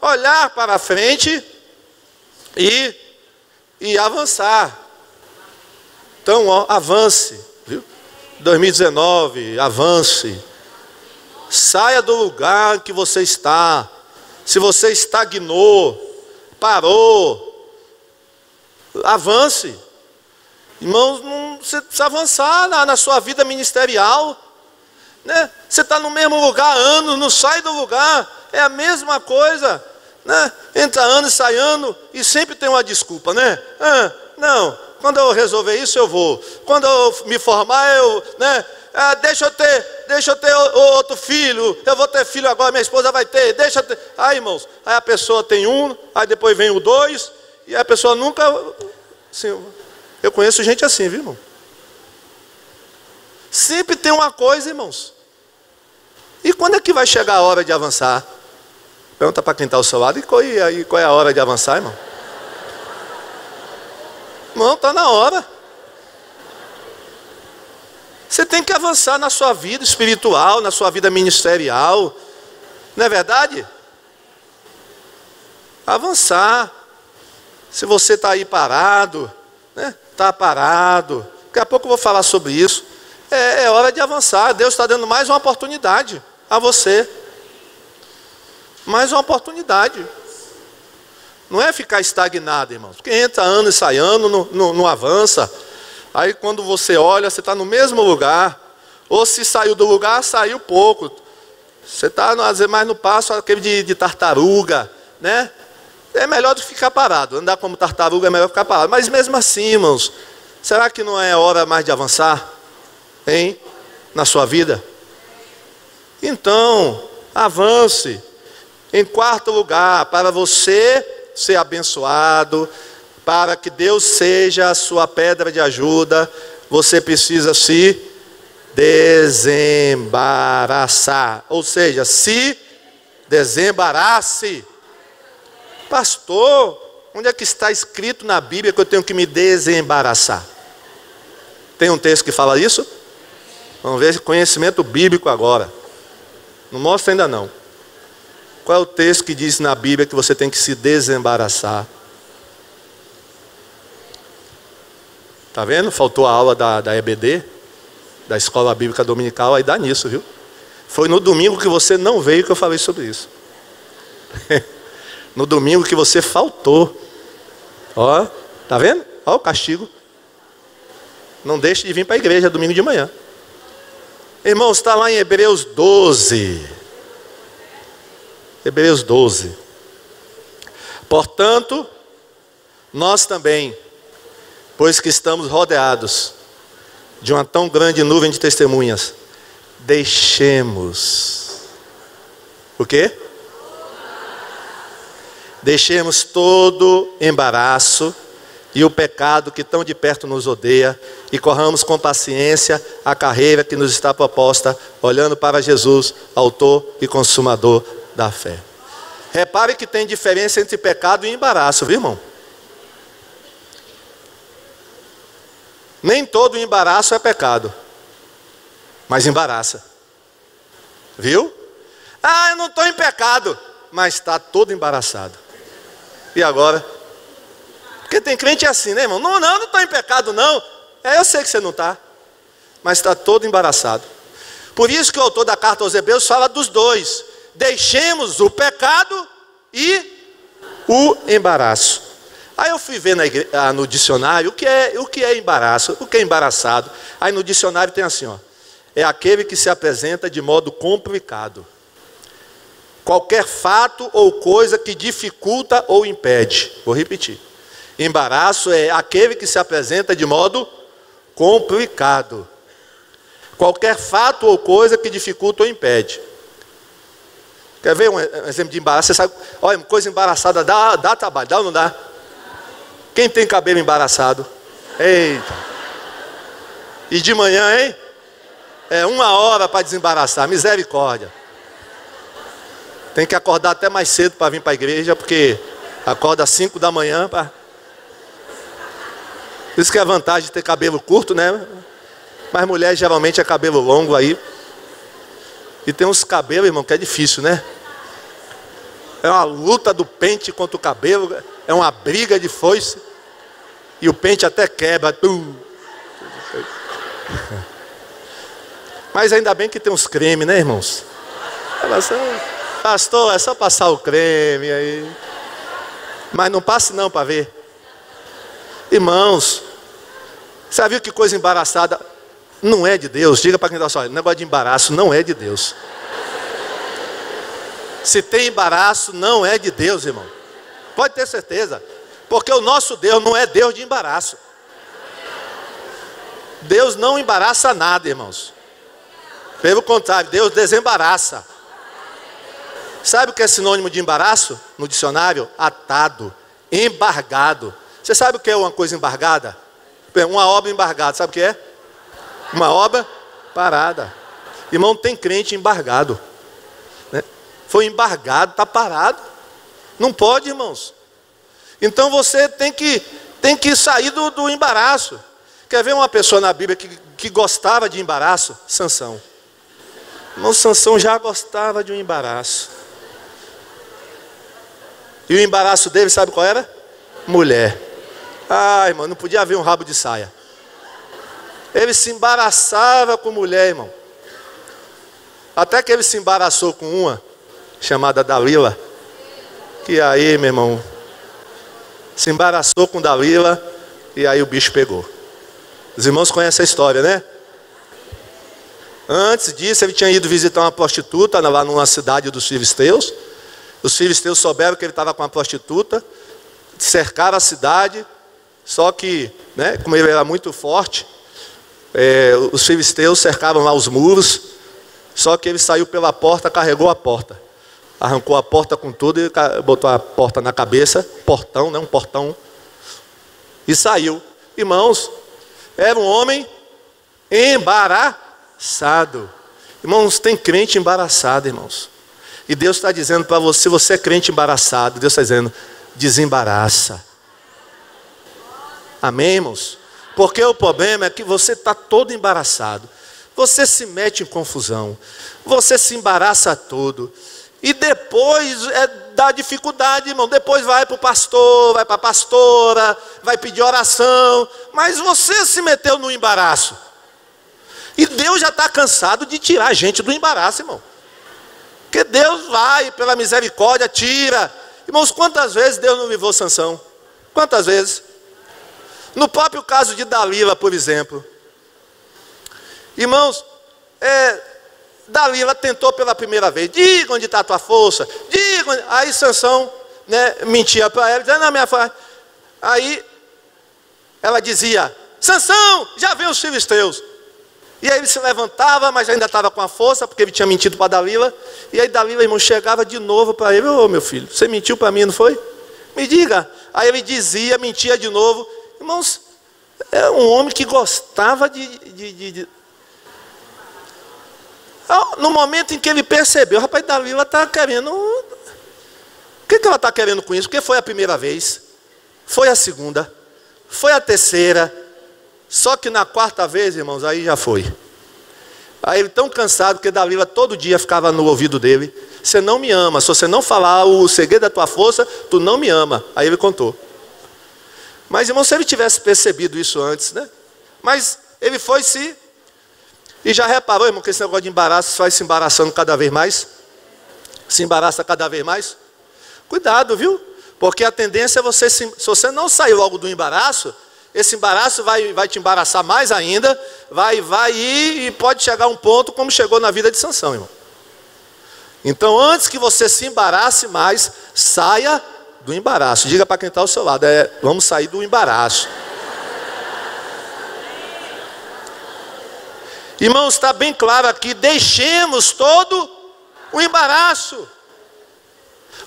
olhar para frente e avançar. Então, avance, viu? 2019, avance. Saia do lugar que você está. Se você estagnou, parou, avance. Irmãos, você precisa avançar na sua vida ministerial, né? Você está no mesmo lugar há anos, não sai do lugar, é a mesma coisa, né? Entra ano e sai ano, e sempre tem uma desculpa, né? Não, quando eu resolver isso eu vou, quando eu me formar né? Deixa eu ter outro filho, eu vou ter filho agora, minha esposa vai ter, irmãos, aí a pessoa tem um, aí depois vem o 2, e a pessoa nunca, assim, eu conheço gente assim, viu, irmão? Sempre tem uma coisa, irmãos. E quando é que vai chegar a hora de avançar? Pergunta para quem está ao seu lado, e qual é a hora de avançar, irmão? Não, está na hora. Você tem que avançar na sua vida espiritual, na sua vida ministerial. Não é verdade? Avançar. Se você está aí parado, né? Está parado. Daqui a pouco eu vou falar sobre isso. É hora de avançar. Deus está dando mais uma oportunidade a você. Mais uma oportunidade. Não é ficar estagnado, irmãos. Porque entra ano e sai ano, não avança. Aí quando você olha, você está no mesmo lugar. Ou se saiu do lugar, saiu pouco. Você está às vezes mais no passo aquele de tartaruga, né? É melhor do que ficar parado. Andar como tartaruga é melhor ficar parado. Mas mesmo assim, irmãos, será que não é hora mais de avançar, hein? Na sua vida? Então, avance. Em quarto lugar, para você ser abençoado, para que Deus seja a sua pedra de ajuda, você precisa se desembaraçar. Ou seja, se desembarace. Pastor, onde é que está escrito na Bíblia que eu tenho que me desembaraçar? Tem um texto que fala isso? Vamos ver conhecimento bíblico agora. Não mostra ainda não. Qual é o texto que diz na Bíblia que você tem que se desembaraçar? Está vendo? Faltou a aula da EBD, da Escola Bíblica Dominical, aí dá nisso, viu? Foi no domingo que você não veio que eu falei sobre isso. No domingo que você faltou. Ó, tá vendo? Ó o castigo. Não deixe de vir para a igreja domingo de manhã. Irmãos, está lá em Hebreus 12. Hebreus 12. Portanto, nós também, pois que estamos rodeados de uma tão grande nuvem de testemunhas, deixemos. O quê? Deixemos todo embaraço e o pecado que tão de perto nos odeia, e corramos com paciência a carreira que nos está proposta, olhando para Jesus, autor e consumador da fé. Repare que tem diferença entre pecado e embaraço, viu, irmão? Nem todo embaraço é pecado, mas embaraça. Viu? Ah, eu não estou em pecado, mas está todo embaraçado. E agora? Porque tem crente assim, né, irmão? Não estou em pecado, não. Eu sei que você não está, mas está todo embaraçado. Por isso que o autor da carta aos Hebreus fala dos dois. Deixemos o pecado e o embaraço. Aí eu fui ver no dicionário o que é embaraço, o que é embaraçado. Aí no dicionário tem assim, ó: é aquele que se apresenta de modo complicado. Qualquer fato ou coisa que dificulta ou impede. Vou repetir. Embaraço é aquele que se apresenta de modo complicado. Qualquer fato ou coisa que dificulta ou impede. Quer ver um exemplo de embaraço? Você sabe, olha, coisa embaraçada dá trabalho, dá ou não dá? Quem tem cabelo embaraçado? Eita. E de manhã, hein? É 1 hora para desembaraçar, misericórdia. Tem que acordar até mais cedo para vir para a igreja, porque acorda às 5 da manhã. Isso que é a vantagem de ter cabelo curto, né? Mas mulher geralmente é cabelo longo aí. E tem uns cabelos, irmão, que é difícil, né? É uma luta do pente contra o cabelo. É uma briga de foice. E o pente até quebra. Mas ainda bem que tem uns cremes, né, irmãos? Pastor, é só passar o creme aí. Mas não passe não para ver. Irmãos, você viu que coisa embaraçada? Não é de Deus. Diga para quem está só, negócio de embaraço não é de Deus. Se tem embaraço, não é de Deus, irmão. Pode ter certeza. Porque o nosso Deus não é Deus de embaraço. Deus não embaraça nada, irmãos. Pelo contrário, Deus desembaraça. Sabe o que é sinônimo de embaraço no dicionário? Atado, embargado. Você sabe o que é uma coisa embargada? Uma obra embargada, sabe o que é? Uma obra parada. Irmão, tem crente embargado, né? Foi embargado, está parado. Não pode, irmãos. Então você tem que sair do embaraço. Quer ver uma pessoa na Bíblia que gostava de embaraço? Sansão. Irmão, Sansão já gostava de um embaraço. E o embaraço dele, sabe qual era? Mulher. Ah, irmão, não podia haver um rabo de saia. Ele se embaraçava com mulher, irmão. Até que ele se embaraçou com uma, chamada Dalila. Que aí, meu irmão, se embaraçou com Dalila, e aí o bicho pegou. Os irmãos conhecem a história, né? Antes disso, ele tinha ido visitar uma prostituta lá numa cidade dos filisteus. Os filisteus souberam que ele estava com uma prostituta, cercaram a cidade, só que, né, como ele era muito forte, os filisteus cercaram lá os muros, só que ele saiu pela porta, carregou a porta, arrancou a porta com tudo e botou a porta na cabeça, portão, né, um portão, e saiu. Irmãos, era um homem embaraçado. Irmãos, tem crente embaraçado, irmãos. E Deus está dizendo para você, se você é crente embaraçado, Deus está dizendo, desembaraça. Amém, irmãos? Porque o problema é que você está todo embaraçado. Você se mete em confusão. Você se embaraça todo. E depois dá dificuldade, irmão. Depois vai para o pastor, vai para a pastora, vai pedir oração. Mas você se meteu no embaraço. E Deus já está cansado de tirar a gente do embaraço, irmão. Porque Deus vai, pela misericórdia, tira. Irmãos, quantas vezes Deus não livrou Sansão? Quantas vezes? No próprio caso de Dalila, por exemplo. Irmãos, Dalila tentou pela primeira vez. Diga onde está a tua força. Diga onde... Aí Sansão, né, mentia para ela, dizendo, não, minha filha. Aí ela dizia, Sansão, já vem os filisteus. E aí ele se levantava, mas ainda estava com a força, porque ele tinha mentido para Dalila. E aí Dalila, irmão, chegava de novo para ele. Ô, meu filho, você mentiu para mim, não foi? Me diga. Aí ele dizia, mentia de novo. Irmãos, é um homem que gostava No momento em que ele percebeu, rapaz, Dalila está querendo... O que ela está querendo com isso? Porque foi a primeira vez, foi a segunda, foi a terceira, só que na quarta vez, irmãos, aí já foi. Aí ele tão cansado, porque Dalila todo dia ficava no ouvido dele, você não me ama, se você não falar o segredo da tua força, tu não me ama. Aí ele contou. Mas, irmão, se ele tivesse percebido isso antes, né? Mas ele foi se... E já reparou, irmão, que esse negócio de embaraço vai se embaraçando cada vez mais? Se embaraça cada vez mais? Cuidado, viu? Porque a tendência é você, se você não sair logo do embaraço, esse embaraço vai te embaraçar mais ainda, vai ir e pode chegar a um ponto como chegou na vida de Sansão, irmão. Então, antes que você se embarace mais, saia do embaraço. Diga para quem está ao seu lado, vamos sair do embaraço. Irmãos, está bem claro aqui, deixemos todo o embaraço.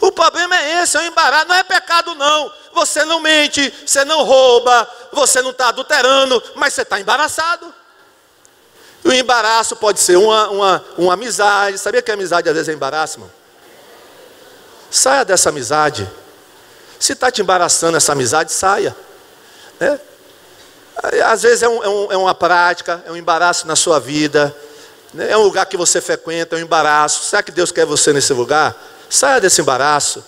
O problema é esse, é o embaraço, não é pecado não. Você não mente, você não rouba, você não está adulterando, mas você está embaraçado. E o embaraço pode ser uma amizade. Sabia que a amizade às vezes é embaraço, irmão? Saia dessa amizade. Se está te embaraçando essa amizade, saia. Às vezes é uma prática, é um embaraço na sua vida, né? É um lugar que você frequenta, é um embaraço. Será que Deus quer você nesse lugar? Saia desse embaraço.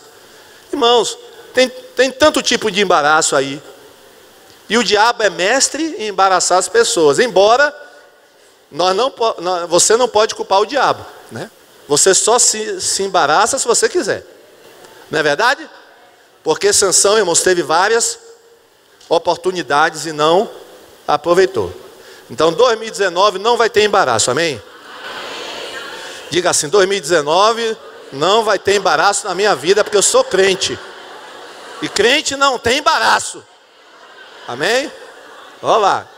Irmãos, tem tanto tipo de embaraço aí. E o diabo é mestre em embaraçar as pessoas. Embora você não pode culpar o diabo, né? Você só se embaraça se você quiser. Não é verdade? Porque Sansão, irmãos, teve várias oportunidades e não aproveitou. Então 2019 não vai ter embaraço, amém? Diga assim, 2019 não vai ter embaraço na minha vida, porque eu sou crente. E crente não tem embaraço. Amém? Olha lá.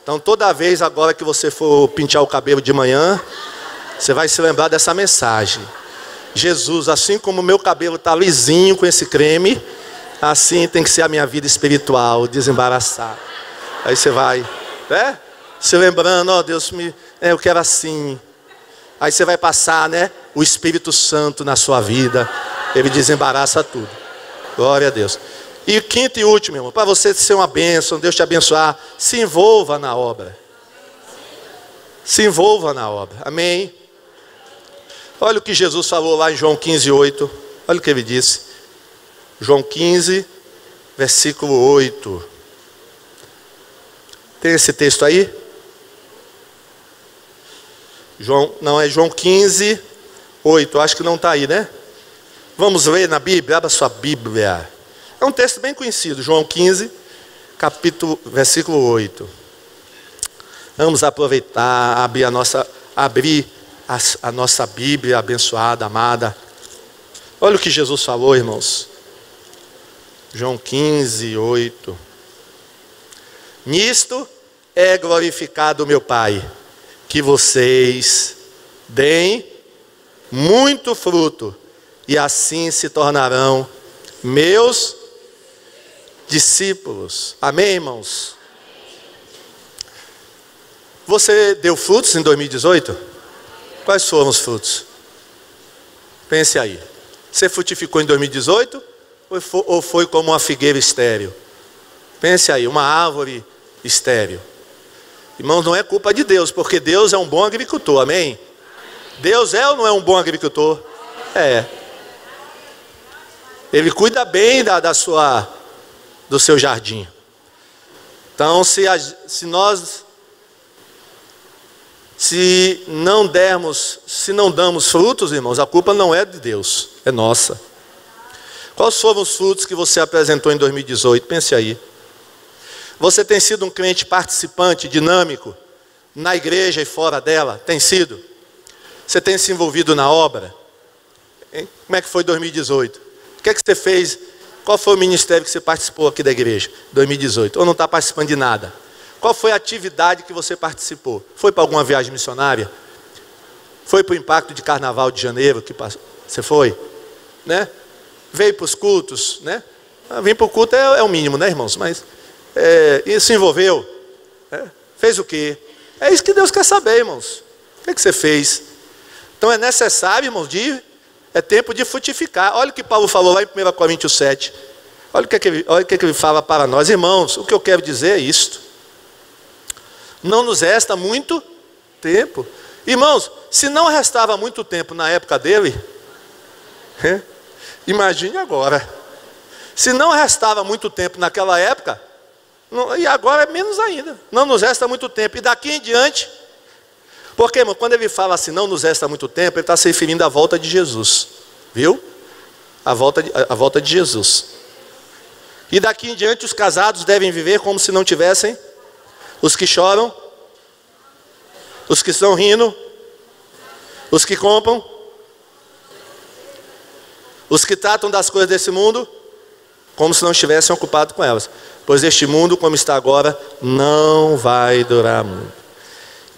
Então toda vez agora que você for pentear o cabelo de manhã, você vai se lembrar dessa mensagem. Jesus, assim como o meu cabelo está lisinho com esse creme, assim tem que ser a minha vida espiritual, desembaraçar. Aí você vai, se lembrando, ó Deus, eu quero assim. Aí você vai passar, né, o Espírito Santo na sua vida, ele desembaraça tudo. Glória a Deus. E quinto e último, irmão, para você ser uma bênção, Deus te abençoar, se envolva na obra. Se envolva na obra, amém? Olha o que Jesus falou lá em João 15:8. Olha o que ele disse. João 15, versículo 8. Tem esse texto aí? É João 15, 8. Acho que não está aí, né? Vamos ler na Bíblia, abra sua Bíblia. É um texto bem conhecido, João 15, versículo 8. Vamos aproveitar, abrir a nossa Bíblia abençoada, amada. Olha o que Jesus falou, irmãos. João 15, 8. Nisto é glorificado o meu Pai, que vocês deem muito fruto, e assim se tornarão meus discípulos. Amém, irmãos? Você deu frutos em 2018? Quais foram os frutos? Pense aí. Você frutificou em 2018? Ou foi como uma figueira estéril? Pense aí, uma árvore estéril. Irmãos, não é culpa de Deus, porque Deus é um bom agricultor, amém? Deus é ou não é um bom agricultor? É. Ele cuida bem do seu jardim. Então, se não damos frutos, irmãos, a culpa não é de Deus, é nossa. Quais foram os frutos que você apresentou em 2018? Pense aí. Você tem sido um crente participante, dinâmico, na igreja e fora dela? Tem sido? Você tem se envolvido na obra? Hein? Como é que foi 2018? O que é que você fez? Qual foi o ministério que você participou aqui da igreja? 2018. Ou não está participando de nada? Qual foi a atividade que você participou? Foi para alguma viagem missionária? Foi para o impacto de Carnaval de Janeiro que você foi? Né? Veio para os cultos, né? Vir para o culto é o mínimo, né, irmãos? Mas e se envolveu? Fez o quê? É isso que Deus quer saber, irmãos. O que é que você fez? Então é necessário, irmãos, é tempo de frutificar. Olha o que Paulo falou lá em 1 Coríntios 7. Olha o que ele fala para nós. Irmãos, o que eu quero dizer é isto. Não nos resta muito tempo. Irmãos, se não restava muito tempo na época dele, imagine agora. Se não restava muito tempo naquela época, e agora é menos ainda. Não nos resta muito tempo. E daqui em diante, porque, irmão, quando ele fala assim, não nos resta muito tempo, ele está se referindo à volta de Jesus. Viu? A volta de Jesus. E daqui em diante os casados devem viver como se não tivessem. Os que choram, os que estão rindo, os que compram, os que tratam das coisas desse mundo, como se não estivessem ocupados com elas. Pois este mundo, como está agora, não vai durar muito.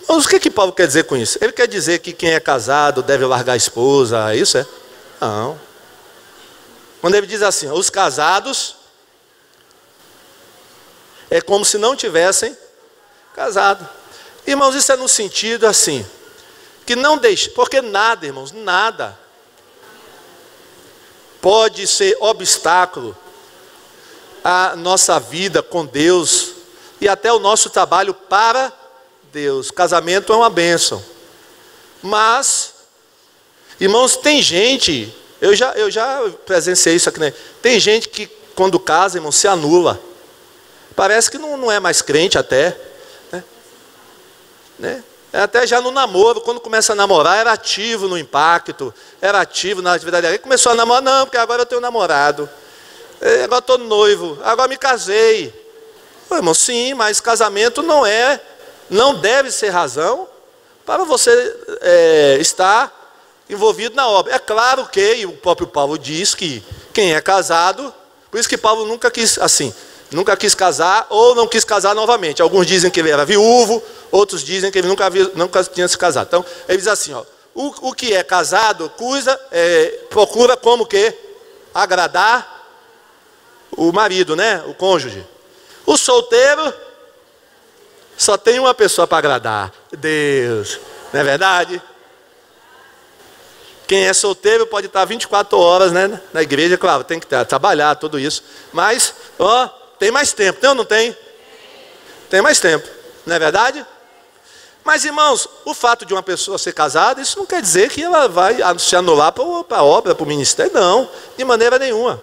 Mas o que Paulo quer dizer com isso? Ele quer dizer que quem é casado deve largar a esposa, isso é? Não. Quando ele diz assim, os casados, é como se não tivessem casado. Irmãos, isso é no sentido assim, que não deixe, porque nada, irmãos, nada pode ser obstáculo à nossa vida com Deus e até o nosso trabalho para Deus. Casamento é uma bênção. Mas, irmãos, tem gente, eu já presenciei isso aqui, né? Tem gente que quando casa, irmão, se anula. Parece que não é mais crente até. Né? Até já no namoro, quando começa a namorar, era ativo no impacto, era ativo na atividade. Aí começou a namorar, não, porque agora eu tenho namorado. Agora estou noivo, agora me casei. Irmão, sim, mas casamento não deve ser razão para você estar envolvido na obra. É claro que, e o próprio Paulo diz que quem é casado, por isso que Paulo nunca quis casar ou não quis casar novamente. Alguns dizem que ele era viúvo, outros dizem que ele nunca tinha se casado. Então, ele diz assim, ó, o que é casado procura como que agradar o marido, né? O cônjuge. O solteiro só tem uma pessoa para agradar, Deus. Não é verdade? Quem é solteiro pode estar 24 horas, né, na igreja, claro, tem que trabalhar, tudo isso. Mas, tem mais tempo, tem ou não tem? Tem mais tempo, não é verdade? Mas, irmãos, o fato de uma pessoa ser casada, isso não quer dizer que ela vai se anular para a obra, para o ministério, não, de maneira nenhuma.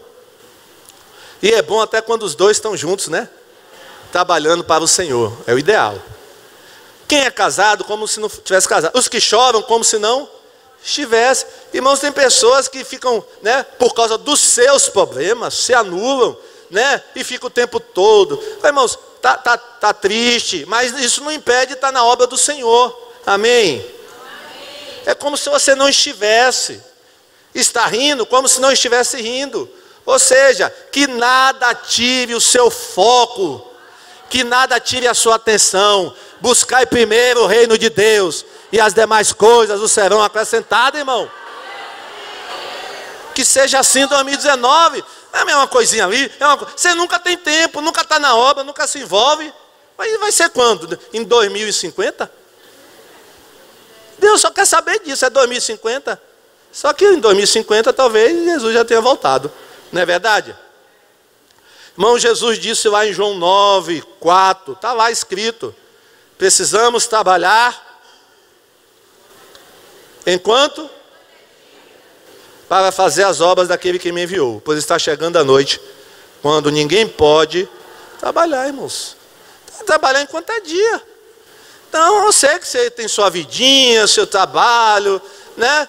E é bom até quando os dois estão juntos, né? Trabalhando para o Senhor, é o ideal. Quem é casado, como se não tivesse casado. Os que choram, como se não estivesse. Irmãos, tem pessoas que ficam, né, por causa dos seus problemas, se anulam, né, e ficam o tempo todo. Irmãos, tá triste, mas isso não impede de estar na obra do Senhor. Amém? É como se você não estivesse. Está rindo como se não estivesse rindo. Ou seja, que nada tire o seu foco, que nada tire a sua atenção. Buscai primeiro o reino de Deus, e as demais coisas o serão acrescentadas, irmão. Que seja assim em 2019. É a mesma coisinha ali. Você nunca tem tempo, nunca está na obra, nunca se envolve. Mas vai ser quando? Em 2050? Deus só quer saber disso, é 2050. Só que em 2050 talvez Jesus já tenha voltado. Não é verdade? Irmão, Jesus disse lá em João 9, 4, está lá escrito: precisamos trabalhar enquanto? Para fazer as obras daquele que me enviou, pois está chegando a noite, quando ninguém pode trabalhar, irmãos. Trabalhar enquanto é dia. Então, eu sei que você tem sua vidinha, seu trabalho, né?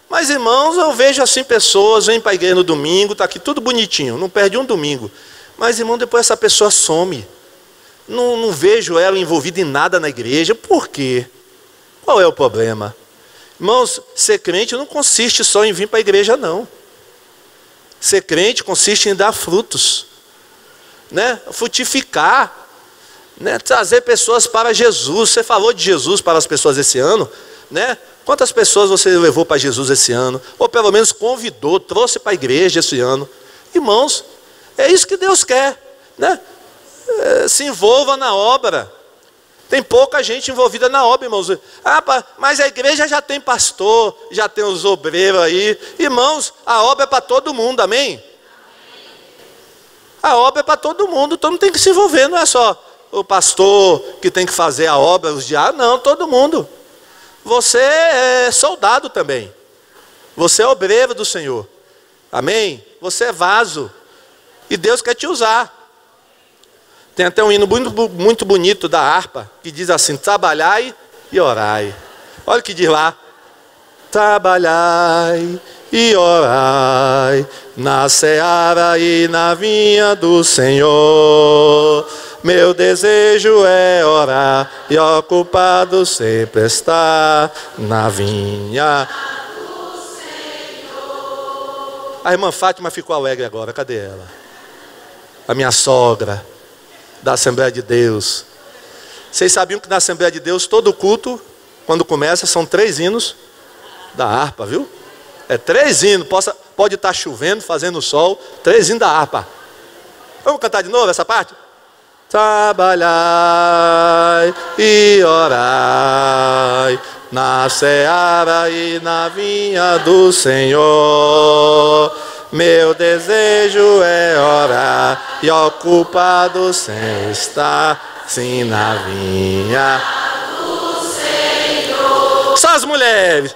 Mas, irmãos, eu vejo assim pessoas, vêm para a igreja no domingo, está aqui tudo bonitinho, não perde um domingo. Mas, irmão, depois essa pessoa some. Não vejo ela envolvida em nada na igreja. Por quê? Qual é o problema? Irmãos, ser crente não consiste só em vir para a igreja, não. Ser crente consiste em dar frutos, né? Frutificar, né? Trazer pessoas para Jesus. Você falou de Jesus para as pessoas esse ano, né? Quantas pessoas você levou para Jesus esse ano? Ou pelo menos convidou, trouxe para a igreja esse ano? Irmãos, é isso que Deus quer, né? Se envolva na obra. Tem pouca gente envolvida na obra, irmãos. Mas a igreja já tem pastor, já tem os obreiros aí. Irmãos, a obra é para todo mundo, amém? A obra é para todo mundo tem que se envolver. Não é só o pastor que tem que fazer a obra, os diáconos, não, todo mundo. Você é soldado também. Você é obreiro do Senhor, amém? Você é vaso, e Deus quer te usar. Tem até um hino muito bonito da harpa, que diz assim: trabalhai e orai. Olha o que diz lá: trabalhai e orai na seara e na vinha do Senhor. Meu desejo é orar e ocupado sempre estar na vinha do Senhor. A irmã Fátima ficou alegre agora, cadê ela? A minha sogra da Assembleia de Deus. Vocês sabiam que na Assembleia de Deus todo culto, quando começa, são 3 hinos da harpa, viu? É 3 hinos, pode estar chovendo, fazendo sol, 3 hinos da harpa. Vamos cantar de novo essa parte? Trabalhai e orai na seara e na vinha do Senhor. Meu desejo é orar e ocupado sem estar, sim, na vinha do Senhor. Só as mulheres.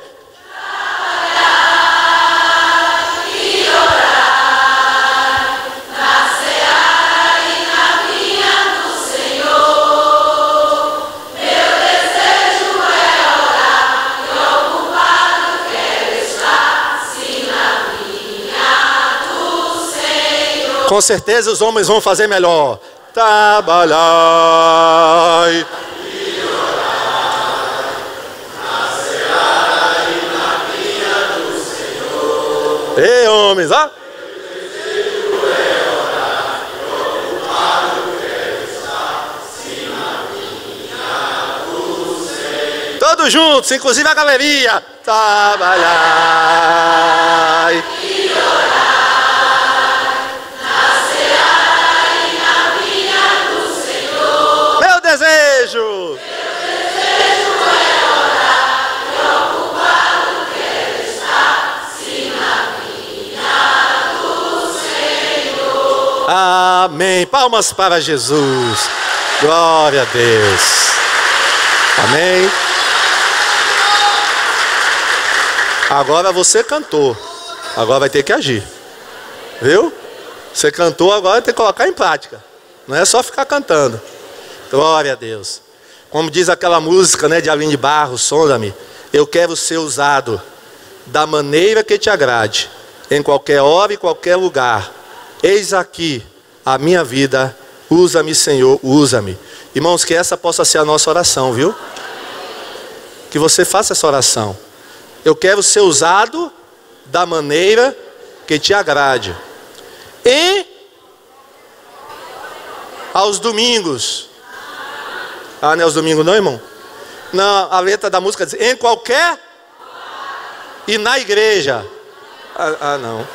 Com certeza os homens vão fazer melhor. Trabalhai e orai na seara e na vinha do Senhor. Ei, homens, ó. Meu desejo é orar e ocupado quero estar, sim, na vinha do Senhor. Todos juntos, inclusive a galeria. Trabalhai e orai. Desejo. Meu desejo é orar e ocupado quero estar, sim, na vinha do Senhor. Amém. Palmas para Jesus. Glória a Deus. Amém. Agora você cantou. Agora vai ter que agir. Viu? Você cantou, agora tem que colocar em prática. Não é só ficar cantando. Glória a Deus. Como diz aquela música, né, de Aline Barros, sonda-me. Eu quero ser usado da maneira que te agrade, em qualquer hora e qualquer lugar. Eis aqui a minha vida, Usa-me, Senhor, usa-me. Irmãos, que essa possa ser a nossa oração, viu? Que você faça essa oração. Eu quero ser usado da maneira que te agrade. E aos domingos. Ah, não é aos domingos não, irmão? Não, a letra da música diz, em qualquer e na igreja. Não.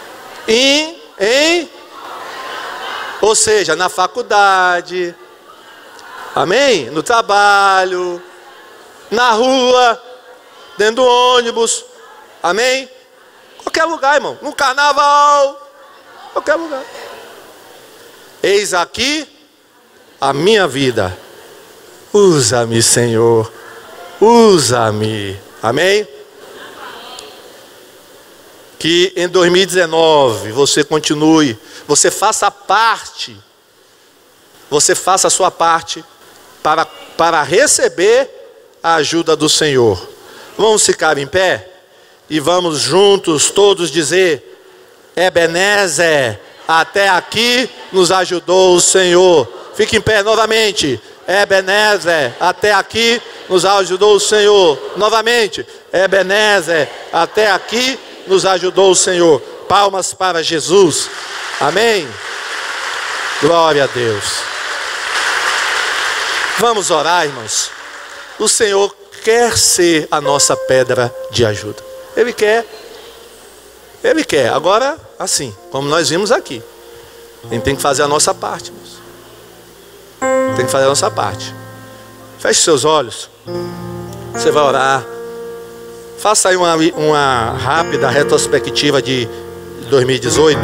Ou seja, na faculdade. Amém? No trabalho. Na rua. Dentro do ônibus. Amém? Qualquer lugar, irmão. No carnaval. Qualquer lugar. Eis aqui a minha vida. Usa-me, Senhor. Usa-me. Amém? Que em 2019 você continue, você faça parte, você faça a sua parte para receber a ajuda do Senhor. Vamos ficar em pé e vamos juntos todos dizer: Ebenezer, até aqui nos ajudou o Senhor. Fique em pé novamente. Ebenezer, até aqui nos ajudou o Senhor. Novamente. Ebenezer, até aqui nos ajudou o Senhor. Palmas para Jesus. Amém. Glória a Deus. Vamos orar, irmãos. O Senhor quer ser a nossa pedra de ajuda. Ele quer. Ele quer. Agora, assim, como nós vimos aqui, a gente tem que fazer a nossa parte, irmãos. Tem que fazer a nossa parte. Feche seus olhos. Você vai orar. Faça aí uma rápida retrospectiva de 2018.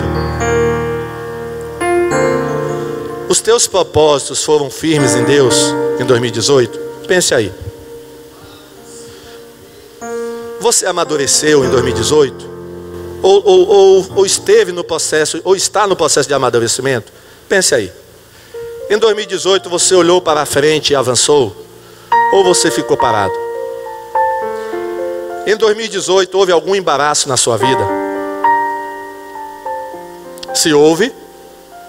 Os teus propósitos foram firmes em Deus em 2018? Pense aí. Você amadureceu em 2018? Ou esteve no processo, ou está no processo de amadurecimento? Pense aí. Em 2018 você olhou para a frente e avançou? Ou você ficou parado? Em 2018 houve algum embaraço na sua vida? Se houve,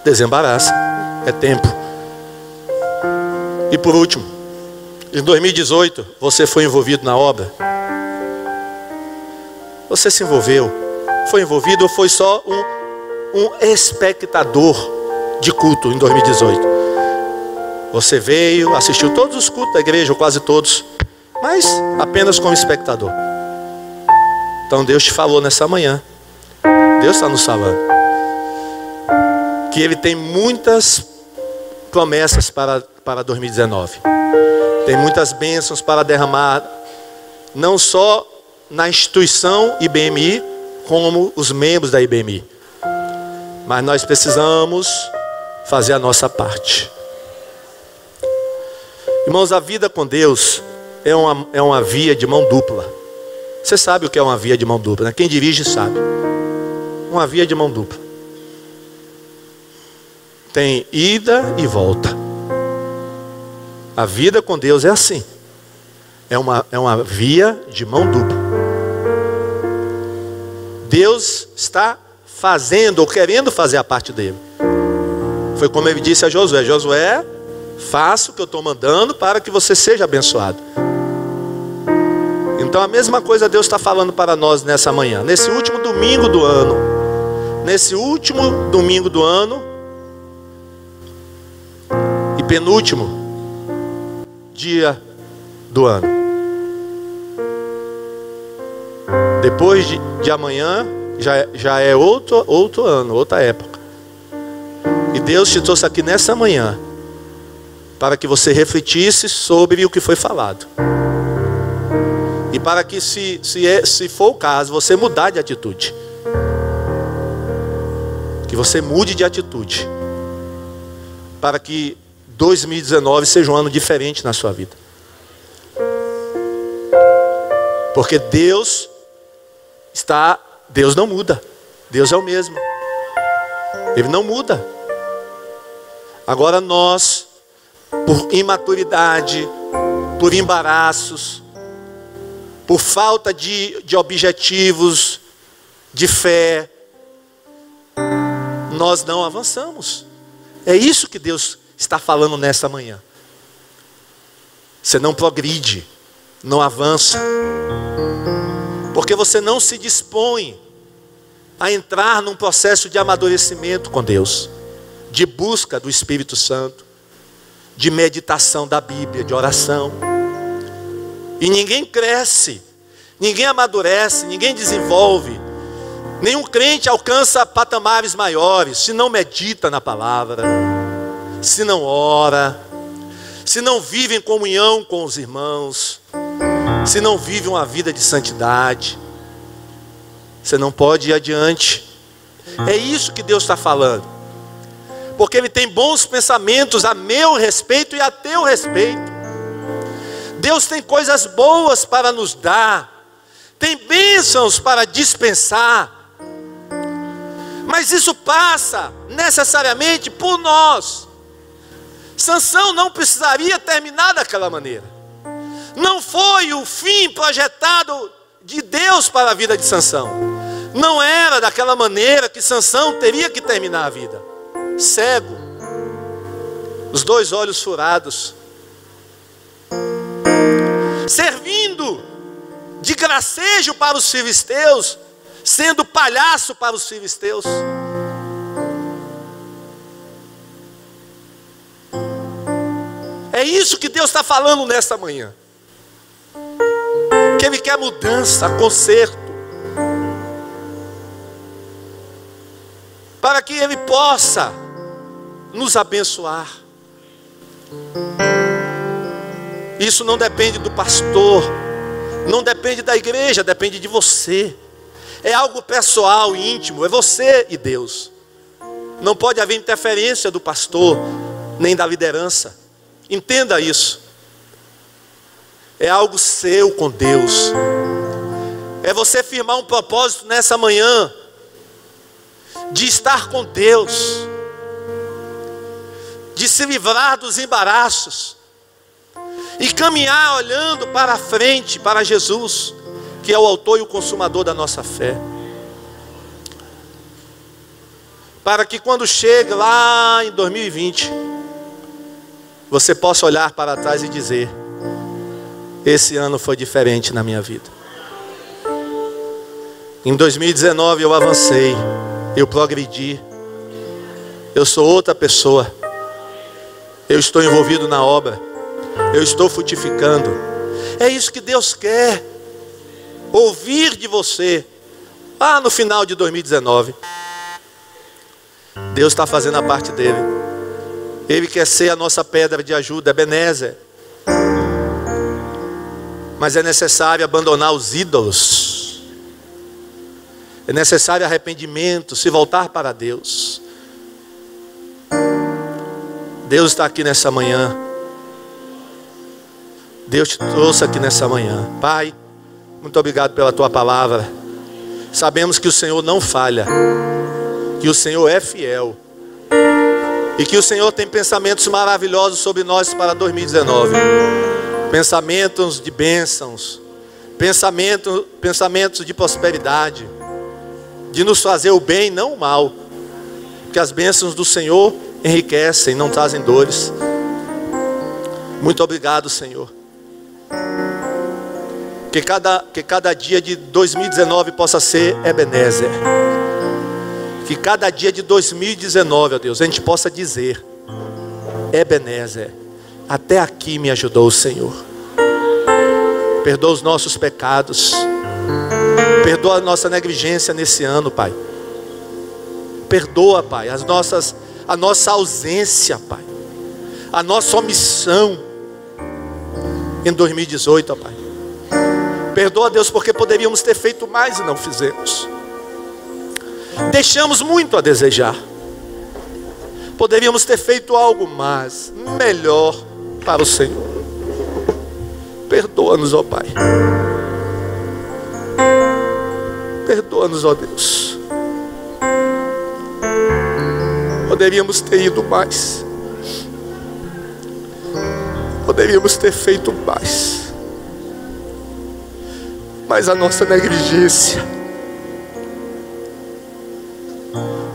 desembaraça. É tempo. E por último, em 2018 você foi envolvido na obra? Você se envolveu? Foi envolvido ou foi só um espectador de culto em 2018? Você veio, assistiu todos os cultos da igreja, ou quase todos, mas apenas como espectador. Então Deus te falou nessa manhã. Deus está nos falando que Ele tem muitas promessas para 2019. Tem muitas bênçãos para derramar, não só na instituição IBMI, como os membros da IBMI. Mas nós precisamos fazer a nossa parte. Irmãos, a vida com Deus é uma via de mão dupla. Você sabe o que é uma via de mão dupla, né? Quem dirige sabe. Uma via de mão dupla. Tem ida e volta. A vida com Deus é assim. É uma via de mão dupla. Deus está fazendo ou querendo fazer a parte dele. Foi como ele disse a Josué: Josué, faça o que eu estou mandando para que você seja abençoado. Então a mesma coisa Deus está falando para nós nessa manhã. Nesse último domingo do ano. Nesse último domingo do ano. E penúltimo dia do ano. Depois de amanhã já é outro ano, outra época. E Deus te trouxe aqui nessa manhã para que você refletisse sobre o que foi falado. E para que se for o caso, você mudar de atitude. Que você mude de atitude. Para que 2019 seja um ano diferente na sua vida. Porque Deus não muda. Deus é o mesmo. Ele não muda. Agora nós, por imaturidade, por embaraços, por falta de objetivos, de fé, nós não avançamos. É isso que Deus está falando nessa manhã. Você não progride, não avança, porque você não se dispõe a entrar num processo de amadurecimento com Deus, de busca do Espírito Santo, de meditação da Bíblia, de oração. E ninguém cresce, ninguém amadurece, ninguém desenvolve, nenhum crente alcança patamares maiores se não medita na palavra, se não ora, se não vive em comunhão com os irmãos, se não vive uma vida de santidade. Você não pode ir adiante. É isso que Deus está falando, porque Ele tem bons pensamentos a meu respeito e a teu respeito. Deus tem coisas boas para nos dar, tem bênçãos para dispensar, mas isso passa necessariamente por nós. Sansão não precisaria terminar daquela maneira, não foi o fim projetado de Deus para a vida de Sansão. Não era daquela maneira que Sansão teria que terminar a vida. Cego, os 2 olhos furados, servindo de gracejo para os filisteus, sendo palhaço para os filisteus. É isso que Deus está falando nesta manhã, que Ele quer mudança, conserto, para que Ele possa nos abençoar. Isso não depende do pastor, não depende da igreja, depende de você. É algo pessoal, íntimo, é você e Deus. Não pode haver interferência do pastor, nem da liderança. Entenda isso. É algo seu com Deus. É você firmar um propósito nessa manhã, de estar com Deus, de se livrar dos embaraços e caminhar olhando para a frente, para Jesus, que é o autor e o consumador da nossa fé, para que quando chegue lá em 2020, você possa olhar para trás e dizer: esse ano foi diferente na minha vida. Em 2019 eu avancei, eu progredi, eu sou outra pessoa, eu estou envolvido na obra, eu estou frutificando. É isso que Deus quer ouvir de você lá no final de 2019. Deus está fazendo a parte dele. Ele quer ser a nossa pedra de ajuda, Ebenezer. Mas é necessário abandonar os ídolos. É necessário arrependimento, se voltar para Deus. Deus está aqui nessa manhã. Deus te trouxe aqui nessa manhã. Pai, muito obrigado pela tua palavra. Sabemos que o Senhor não falha, que o Senhor é fiel, e que o Senhor tem pensamentos maravilhosos sobre nós para 2019. Pensamentos de bênçãos, pensamentos de prosperidade, de nos fazer o bem, não o mal, porque as bênçãos do Senhor enriquecem, não trazem dores. Muito obrigado, Senhor. Que cada dia de 2019 possa ser Ebenezer. Que cada dia de 2019, ó Deus, a gente possa dizer: Ebenezer, até aqui me ajudou o Senhor. Perdoa os nossos pecados, perdoa a nossa negligência nesse ano, Pai. Perdoa, Pai, a nossa ausência, Pai, a nossa omissão em 2018, ó Pai. Perdoa, Deus, porque poderíamos ter feito mais e não fizemos. Deixamos muito a desejar. Poderíamos ter feito algo mais, melhor para o Senhor. Perdoa-nos, ó Pai. Perdoa-nos, ó Deus. Poderíamos ter ido mais. Poderíamos ter feito mais. Mas a nossa negligência,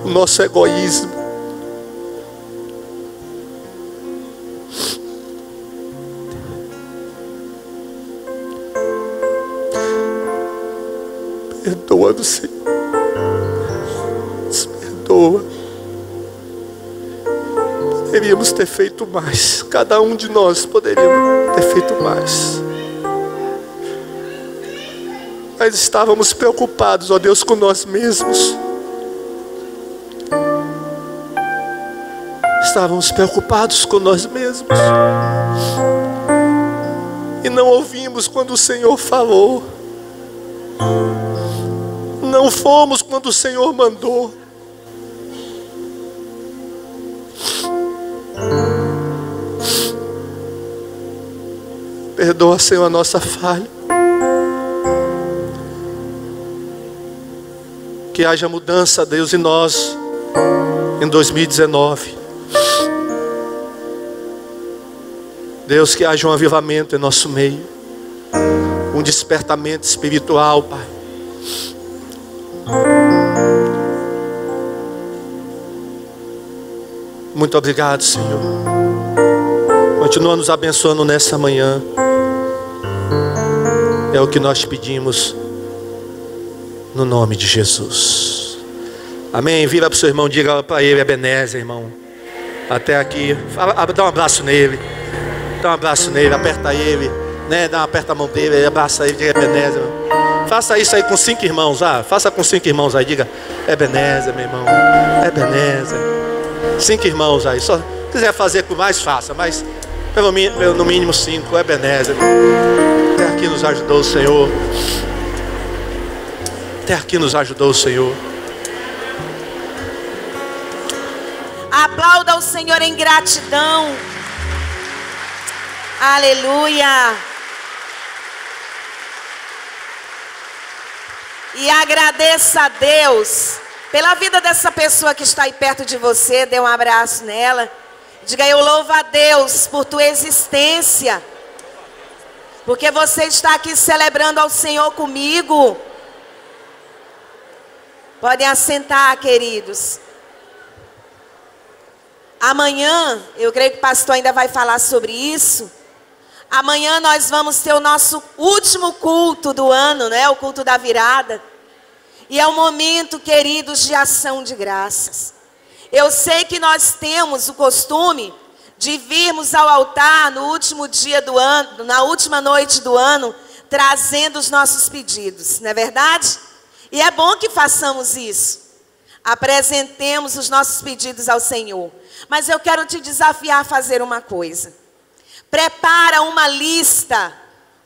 o nosso egoísmo, perdoa-nos, Senhor. Nos perdoa. Poderíamos ter feito mais. Cada um de nós poderíamos ter feito mais. Mas estávamos preocupados, ó Deus, com nós mesmos. Estávamos preocupados com nós mesmos. E não ouvimos quando o Senhor falou. Não fomos quando o Senhor mandou. Perdoa, Senhor, a nossa falha. Que haja mudança, Deus, em nós em 2019. Deus, que haja um avivamento em nosso meio, um despertamento espiritual, Pai. Muito obrigado, Senhor. Continua nos abençoando nessa manhã. É o que nós pedimos, no nome de Jesus. Amém. Vira para o seu irmão, diga para ele: Ebenezer, irmão. Até aqui. Dá um abraço nele. Dá um abraço nele, aperta ele, né? Aperta a mão dele, abraça ele, diga: Ebenezer. Faça isso aí com 5 irmãos, faça com 5 irmãos aí, diga: Ebenezer, meu irmão. Ebenezer. 5 irmãos aí. Só quiser fazer com mais, faça, mas no mínimo 5. Ebenezer. Até aqui nos ajudou o Senhor. Até aqui nos ajudou o Senhor. Aplauda o Senhor em gratidão. Aleluia. E agradeça a Deus pela vida dessa pessoa que está aí perto de você. Dê um abraço nela. Diga: eu louvo a Deus por tua existência, porque você está aqui celebrando ao Senhor comigo. Podem assentar, queridos. Amanhã, eu creio que o pastor ainda vai falar sobre isso. Amanhã nós vamos ter o nosso último culto do ano, né? O culto da virada. E é um momento, queridos, de ação de graças. Eu sei que nós temos o costume de virmos ao altar no último dia do ano, na última noite do ano, trazendo os nossos pedidos, não é verdade? E é bom que façamos isso. Apresentemos os nossos pedidos ao Senhor. Mas eu quero te desafiar a fazer uma coisa. Prepara uma lista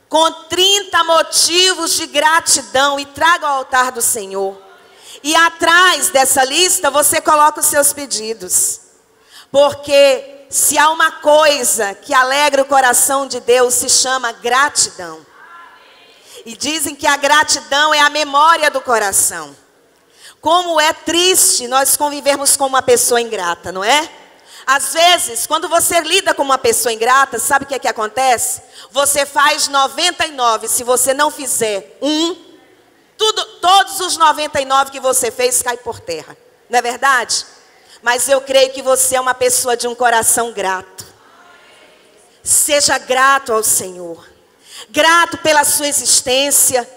com 30 motivos de gratidão e traga ao altar do Senhor. E atrás dessa lista você coloca os seus pedidos. Porque se há uma coisa que alegra o coração de Deus, se chama gratidão. E dizem que a gratidão é a memória do coração. Como é triste nós convivermos com uma pessoa ingrata, não é? Às vezes, quando você lida com uma pessoa ingrata, sabe o que é que acontece? Você faz 99, se você não fizer todos os 99 que você fez caem por terra. Não é verdade? Mas eu creio que você é uma pessoa de um coração grato. Seja grato ao Senhor. Grato pela sua existência.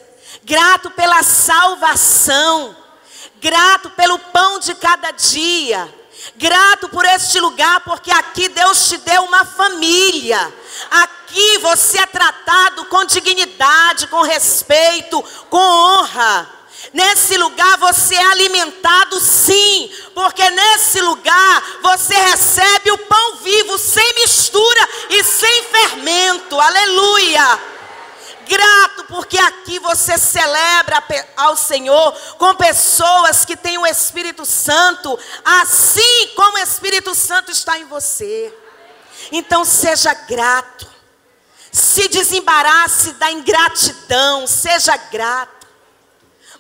Grato pela salvação. Grato pelo pão de cada dia. Grato por este lugar, porque aqui Deus te deu uma família. Aqui você é tratado com dignidade, com respeito, com honra. Nesse lugar você é alimentado, sim, porque nesse lugar você recebe o pão vivo, sem mistura e sem fermento. Aleluia! Grato porque aqui você celebra ao Senhor com pessoas que têm o Espírito Santo, assim como o Espírito Santo está em você. Então seja grato. Se desembarace da ingratidão, seja grato.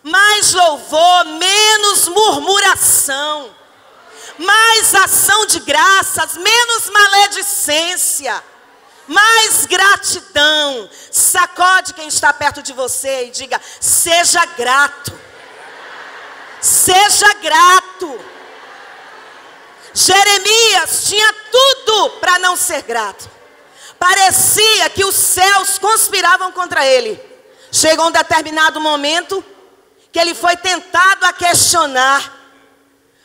Mais louvor, menos murmuração. Mais ação de graças, menos maledicência. Mais gratidão. Sacode quem está perto de você e diga: seja grato. Seja grato. Jeremias tinha tudo para não ser grato. Parecia que os céus conspiravam contra ele. Chegou um determinado momento que ele foi tentado a questionar,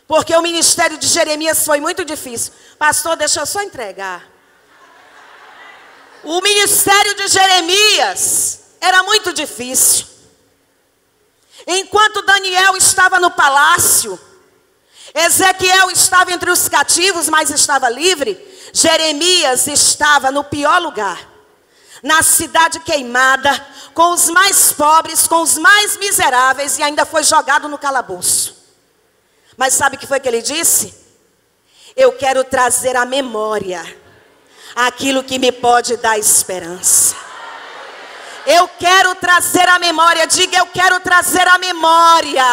porque o ministério de Jeremias foi muito difícil. Pastor, deixa eu só entregar. O ministério de Jeremias era muito difícil. Enquanto Daniel estava no palácio, Ezequiel estava entre os cativos, mas estava livre. Jeremias estava no pior lugar, na cidade queimada, com os mais pobres, com os mais miseráveis, e ainda foi jogado no calabouço. Mas sabe o que foi que ele disse? Eu quero trazer à memória aquilo que me pode dar esperança. Eu quero trazer à memória, diga, eu quero trazer à memória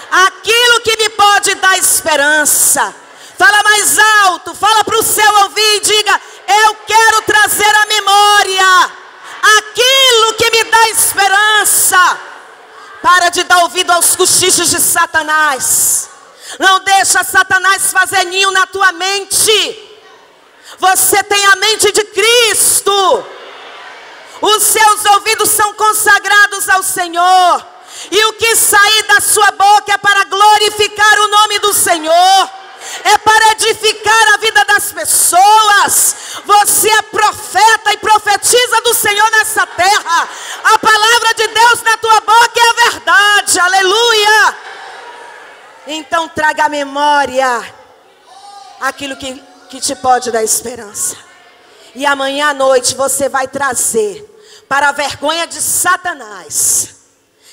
aquilo que me pode dar esperança. Fala mais alto, fala para o céu ouvir e diga, eu quero trazer à memória aquilo que me dá esperança. Para de dar ouvido aos cochichos de Satanás. Não deixa Satanás fazer ninho na tua mente. Você tem a mente de Cristo. Os seus ouvidos são consagrados ao Senhor. E o que sair da sua boca é para glorificar o nome do Senhor. É para edificar a vida das pessoas. Você é profeta e profetiza do Senhor nessa terra. A palavra de Deus na tua boca é a verdade. Aleluia. Então traga à memória aquilo que te pode dar esperança. E amanhã à noite você vai trazer para a vergonha de Satanás,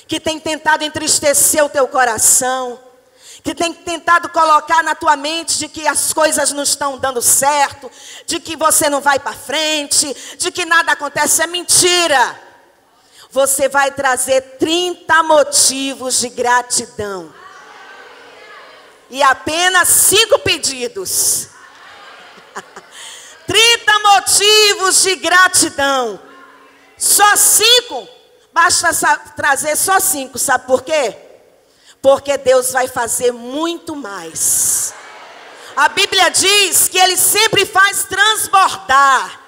que tem tentado entristecer o teu coração, que tem tentado colocar na tua mente de que as coisas não estão dando certo, de que você não vai para frente, de que nada acontece. É mentira. Você vai trazer 30 motivos de gratidão. E apenas 5 pedidos. 30 motivos de gratidão. Só 5. Basta trazer só 5. Sabe por quê? Porque Deus vai fazer muito mais. A Bíblia diz que Ele sempre faz transbordar.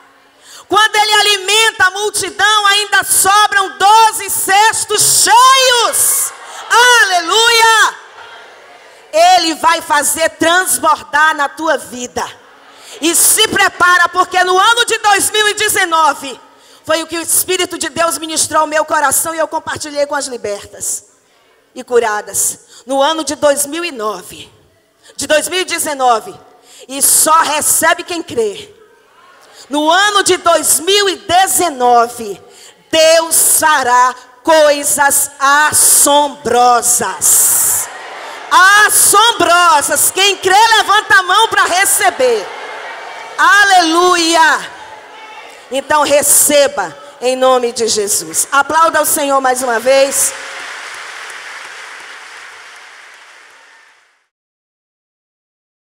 Quando Ele alimenta a multidão, ainda sobram 12 cestos cheios. Aleluia! Ele vai fazer transbordar na tua vida. E se prepara, porque no ano de 2019 foi o que o Espírito de Deus ministrou ao meu coração e eu compartilhei com as libertas e curadas. No ano de 2019, de 2019, e só recebe quem crê. No ano de 2019, Deus fará coisas assombrosas. Assombrosas. Quem crê, levanta a mão para receber. Aleluia. Então receba em nome de Jesus. Aplauda o Senhor mais uma vez.